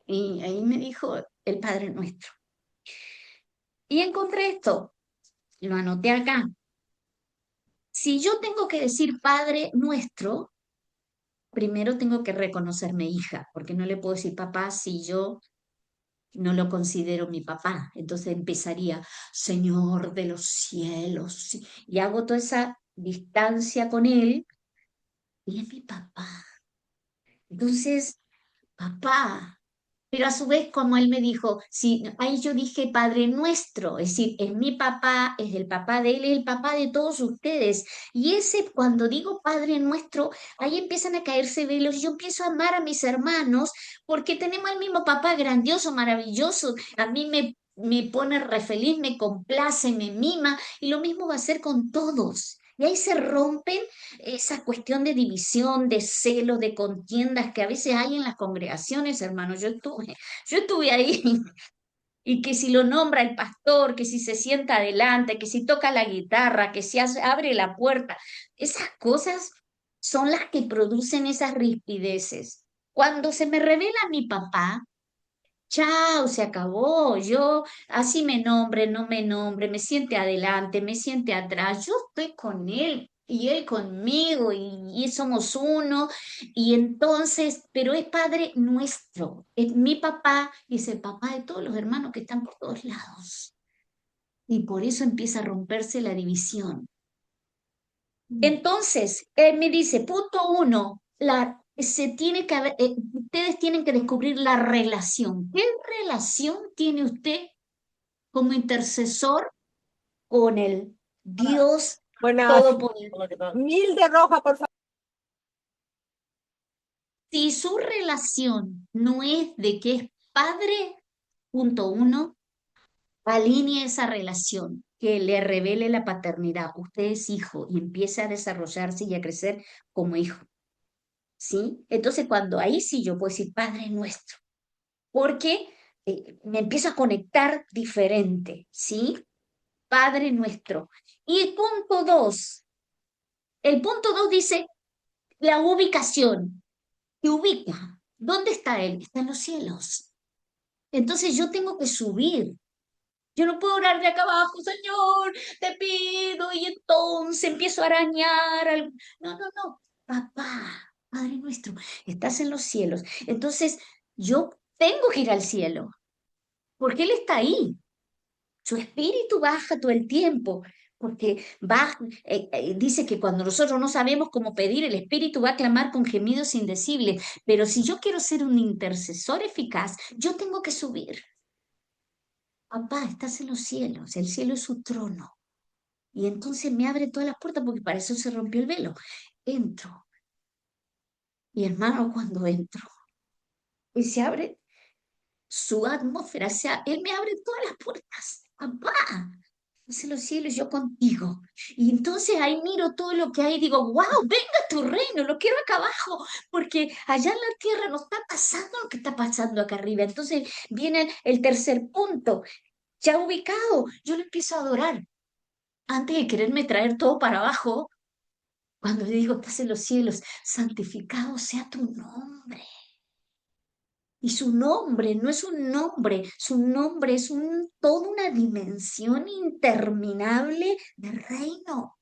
B: Y ahí me dijo el Padre Nuestro. Y encontré esto, lo anoté acá. Si yo tengo que decir Padre Nuestro, primero tengo que reconocerme hija, porque no le puedo decir papá si yo no lo considero mi papá. Entonces empezaría, Señor de los cielos, sí, y hago toda esa distancia con él, y es mi papá. Entonces, papá. Pero a su vez, como él me dijo, si ahí yo dije Padre Nuestro, es decir, es mi papá, es el papá de él, es el papá de todos ustedes. Y ese, cuando digo Padre Nuestro, ahí empiezan a caerse velos y yo empiezo a amar a mis hermanos porque tenemos el mismo papá grandioso, maravilloso. A mí me pone re feliz, me complace, me mima y lo mismo va a ser con todos. Y ahí se rompen esa cuestión de división, de celos, de contiendas que a veces hay en las congregaciones, hermanos. Yo estuve ahí y que si lo nombra el pastor, que si se sienta adelante, que si toca la guitarra, que si abre la puerta, esas cosas son las que producen esas rispideces. Cuando se me revela mi papá, chao, se acabó. Yo, así me nombre, no me nombre, me siente adelante, me siente atrás. Yo estoy con él y él conmigo y somos uno. Y entonces, pero es Padre nuestro, es mi papá y es el papá de todos los hermanos que están por todos lados. Y por eso empieza a romperse la división. Entonces, él me dice, punto uno, ustedes tienen que descubrir la relación. ¿Qué relación tiene usted como intercesor con el Dios
F: Buenas.
B: Todopoderoso?
F: Mil de roja, por favor.
B: Si su relación no es de que es padre, punto uno, alinee esa relación, que le revele la paternidad. Usted es hijo y empiece a desarrollarse y a crecer como hijo. ¿Sí? Entonces, cuando ahí sí yo puedo decir Padre Nuestro, porque me empiezo a conectar diferente, ¿sí? Padre Nuestro. Y el punto dos dice la ubicación, te ubica. ¿Dónde está Él? Está en los cielos. Entonces yo tengo que subir. Yo no puedo orar de acá abajo, Señor, te pido, y entonces empiezo a arañar. No, no, no. Papá, Padre nuestro, estás en los cielos. Entonces, yo tengo que ir al cielo, porque Él está ahí. Su espíritu baja todo el tiempo, porque dice que cuando nosotros no sabemos cómo pedir, el espíritu va a clamar con gemidos indecibles. Pero si yo quiero ser un intercesor eficaz, yo tengo que subir. Papá, estás en los cielos, el cielo es su trono. Y entonces me abre todas las puertas porque para eso se rompió el velo. Entro. Y hermano, cuando entro, y se abre su atmósfera, o sea, Él me abre todas las puertas. Papá, estás en los cielos, yo contigo. Y entonces ahí miro todo lo que hay y digo, wow, venga tu reino, lo quiero acá abajo, porque allá en la tierra no está pasando lo que está pasando acá arriba. Entonces viene el tercer punto, ya ubicado, yo lo empiezo a adorar. Antes de quererme traer todo para abajo, Cuando le digo, estás en los cielos, santificado sea tu nombre. Y su nombre no es un nombre, su nombre es toda una dimensión interminable del reino.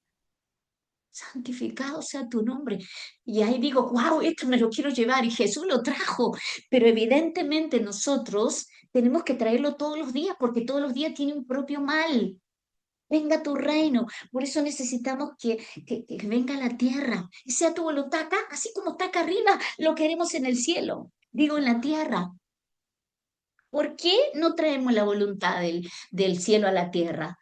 B: Santificado sea tu nombre. Y ahí digo, wow, esto me lo quiero llevar y Jesús lo trajo. Pero evidentemente nosotros tenemos que traerlo todos los días porque todos los días tiene un propio mal. Venga tu reino. Por eso necesitamos que venga la tierra y sea tu voluntad acá, así como está acá arriba, lo queremos en el cielo. Digo, en la tierra. ¿Por qué no traemos la voluntad del cielo a la tierra?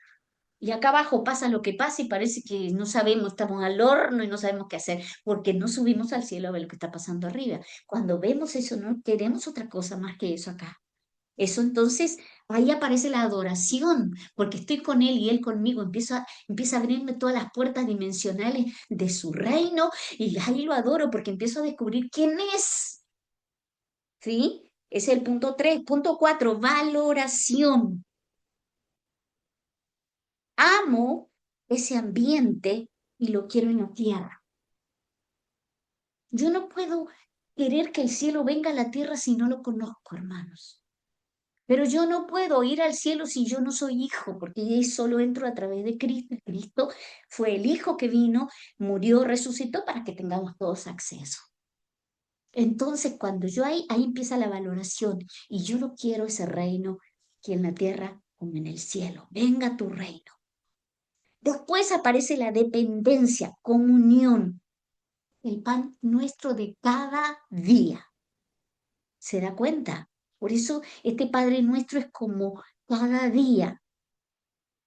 B: Y acá abajo pasa lo que pasa y parece que no sabemos, estamos al horno y no sabemos qué hacer, porque no subimos al cielo a ver lo que está pasando arriba. Cuando vemos eso, no queremos otra cosa más que eso acá. Eso entonces, ahí aparece la adoración, porque estoy con Él y Él conmigo, empieza a abrirme todas las puertas dimensionales de su reino y ahí lo adoro porque empiezo a descubrir quién es. ¿Sí? Ese es el punto 3. Punto 4, valoración. Amo ese ambiente y lo quiero en la tierra. Yo no puedo querer que el cielo venga a la tierra si no lo conozco, hermanos. Pero yo no puedo ir al cielo si yo no soy hijo, porque yo solo entro a través de Cristo. Cristo fue el hijo que vino, murió, resucitó para que tengamos todos acceso. Entonces, cuando yo ahí empieza la valoración y yo no quiero ese reino aquí en la tierra como en el cielo. Venga tu reino. Después aparece la dependencia, comunión, el pan nuestro de cada día. ¿Se da cuenta? Por eso este Padre nuestro es como cada día.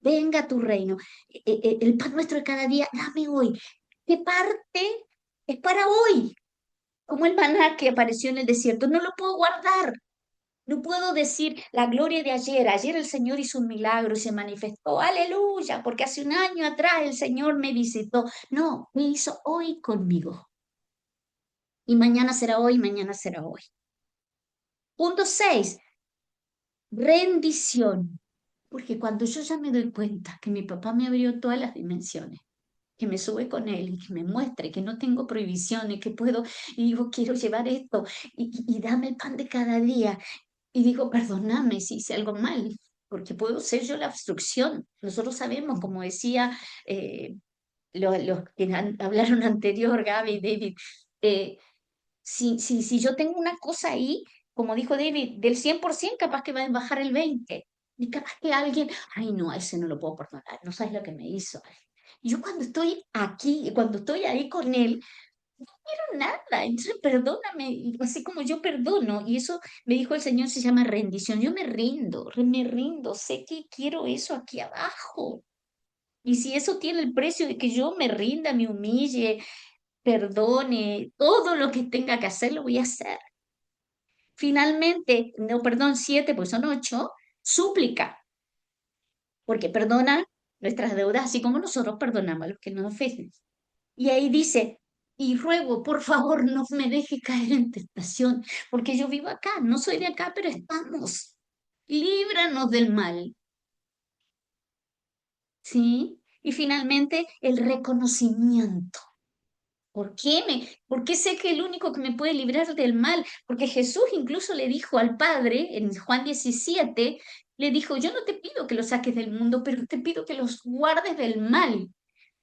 B: Venga tu reino. El pan nuestro de cada día, dame hoy. ¿Qué parte es para hoy? Como el maná que apareció en el desierto. No lo puedo guardar. No puedo decir la gloria de ayer. Ayer el Señor hizo un milagro y se manifestó. Aleluya, porque hace un año atrás el Señor me visitó. No, me hizo hoy conmigo. Y mañana será hoy, mañana será hoy. Punto 6, rendición. Porque cuando yo ya me doy cuenta que mi papá me abrió todas las dimensiones, que me sube con él y que me muestre que no tengo prohibiciones, que puedo, y digo, quiero llevar esto, y dame el pan de cada día. Y digo, perdóname si hice algo mal, porque puedo ser yo la obstrucción. Nosotros sabemos, como decía los que hablaron anterior, Gaby y David, eh, si yo tengo una cosa ahí, como dijo David, del 100% capaz que va a bajar el 20%. Y capaz que alguien, ay no, a ese no lo puedo perdonar, no sabes lo que me hizo. Y yo cuando estoy aquí, cuando estoy ahí con él, no quiero nada, entonces perdóname, y así como yo perdono. Y eso me dijo el Señor, se llama rendición. Yo me rindo, sé que quiero eso aquí abajo. Y si eso tiene el precio de que yo me rinda, me humille, perdone, todo lo que tenga que hacer, lo voy a hacer. Finalmente, no, perdón, 7, pues son 8, súplica, porque perdona nuestras deudas, así como nosotros perdonamos a los que nos ofenden. Y ahí dice, y ruego, por favor, no me deje caer en tentación, porque yo vivo acá, no soy de acá, pero estamos. Líbranos del mal. ¿Sí? Y finalmente, el reconocimiento. ¿Por qué sé que el único que me puede librar del mal? Porque Jesús incluso le dijo al Padre en Juan 17, le dijo, yo no te pido que los saques del mundo, pero te pido que los guardes del mal.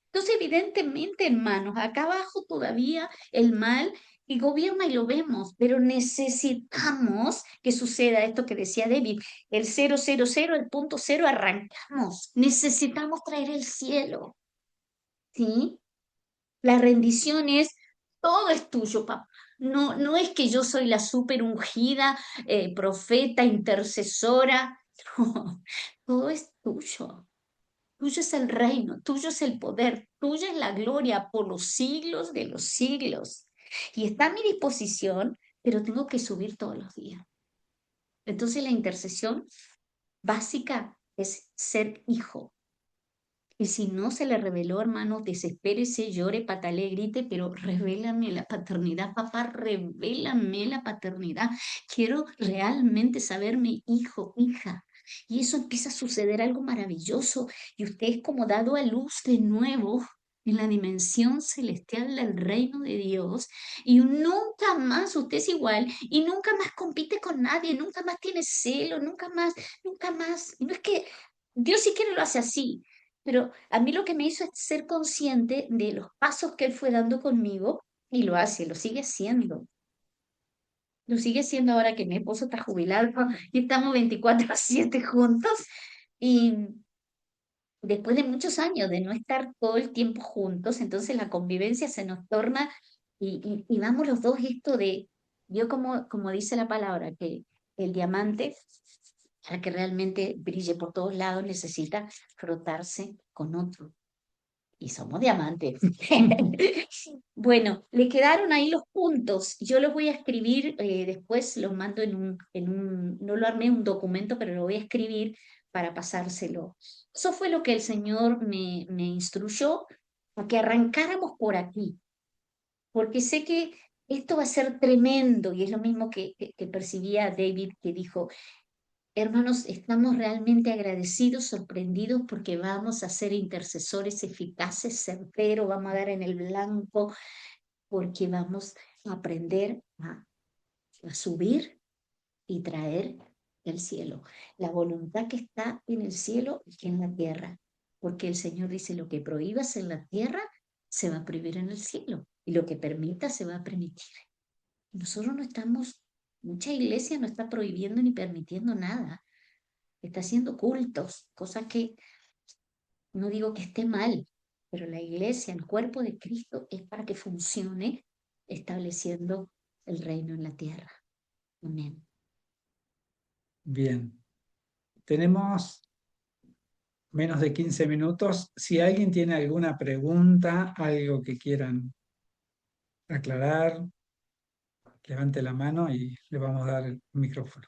B: Entonces, evidentemente, hermanos, acá abajo todavía el mal y gobierna y lo vemos, pero necesitamos que suceda esto que decía David, el 000, el punto cero, arrancamos. Necesitamos traer el cielo, ¿sí? La rendición es, todo es tuyo, papá. No, no es que yo soy la súper ungida, profeta, intercesora. No, todo es tuyo. Tuyo es el reino, tuyo es el poder, tuya es la gloria por los siglos de los siglos. Y está a mi disposición, pero tengo que subir todos los días. Entonces la intercesión básica es ser hijo. Y si no se le reveló, hermano, desespérese, llore, patalee, grite, pero revélame la paternidad, papá, revélame la paternidad. Quiero realmente saberme hijo, hija. Y eso empieza a suceder algo maravilloso. Y usted es como dado a luz de nuevo. en la dimensión celestial del reino de Dios, y nunca más usted es igual, y nunca más compite con nadie, nunca más tiene celo, nunca más, nunca más. Y no es que Dios si quiere lo hace así, pero a mí lo que me hizo es ser consciente de los pasos que Él fue dando conmigo, y lo hace, lo sigue haciendo. Lo sigue haciendo ahora que mi esposo está jubilado y estamos 24/7 juntos. Y después de muchos años de no estar todo el tiempo juntos, entonces la convivencia se nos torna y vamos los dos esto de, yo como dice la palabra, que el diamante, para que realmente brille por todos lados, necesita frotarse con otro. Y somos diamantes. Bueno, le quedaron ahí los puntos. Yo los voy a escribir, después los mando no lo armé un documento, pero lo voy a escribir para pasárselo. Eso fue lo que el Señor me instruyó, a que arrancáramos por aquí, porque sé que esto va a ser tremendo, y es lo mismo que percibía David, que dijo, hermanos, estamos realmente agradecidos, sorprendidos, porque vamos a ser intercesores eficaces, certeros, vamos a dar en el blanco, porque vamos a aprender a subir y traer el cielo. La voluntad que está en el cielo y que en la tierra, porque el Señor dice, lo que prohíbas en la tierra se va a prohibir en el cielo, y lo que permita se va a permitir. Nosotros no estamos, mucha iglesia no está prohibiendo ni permitiendo nada, está haciendo cultos, cosas que no digo que esté mal, pero la iglesia, el cuerpo de Cristo, es para que funcione estableciendo el reino en la tierra. Amén.
A: Bien, tenemos menos de 15 minutos. Si alguien tiene alguna pregunta, algo que quieran aclarar, levante la mano y le vamos a dar el micrófono.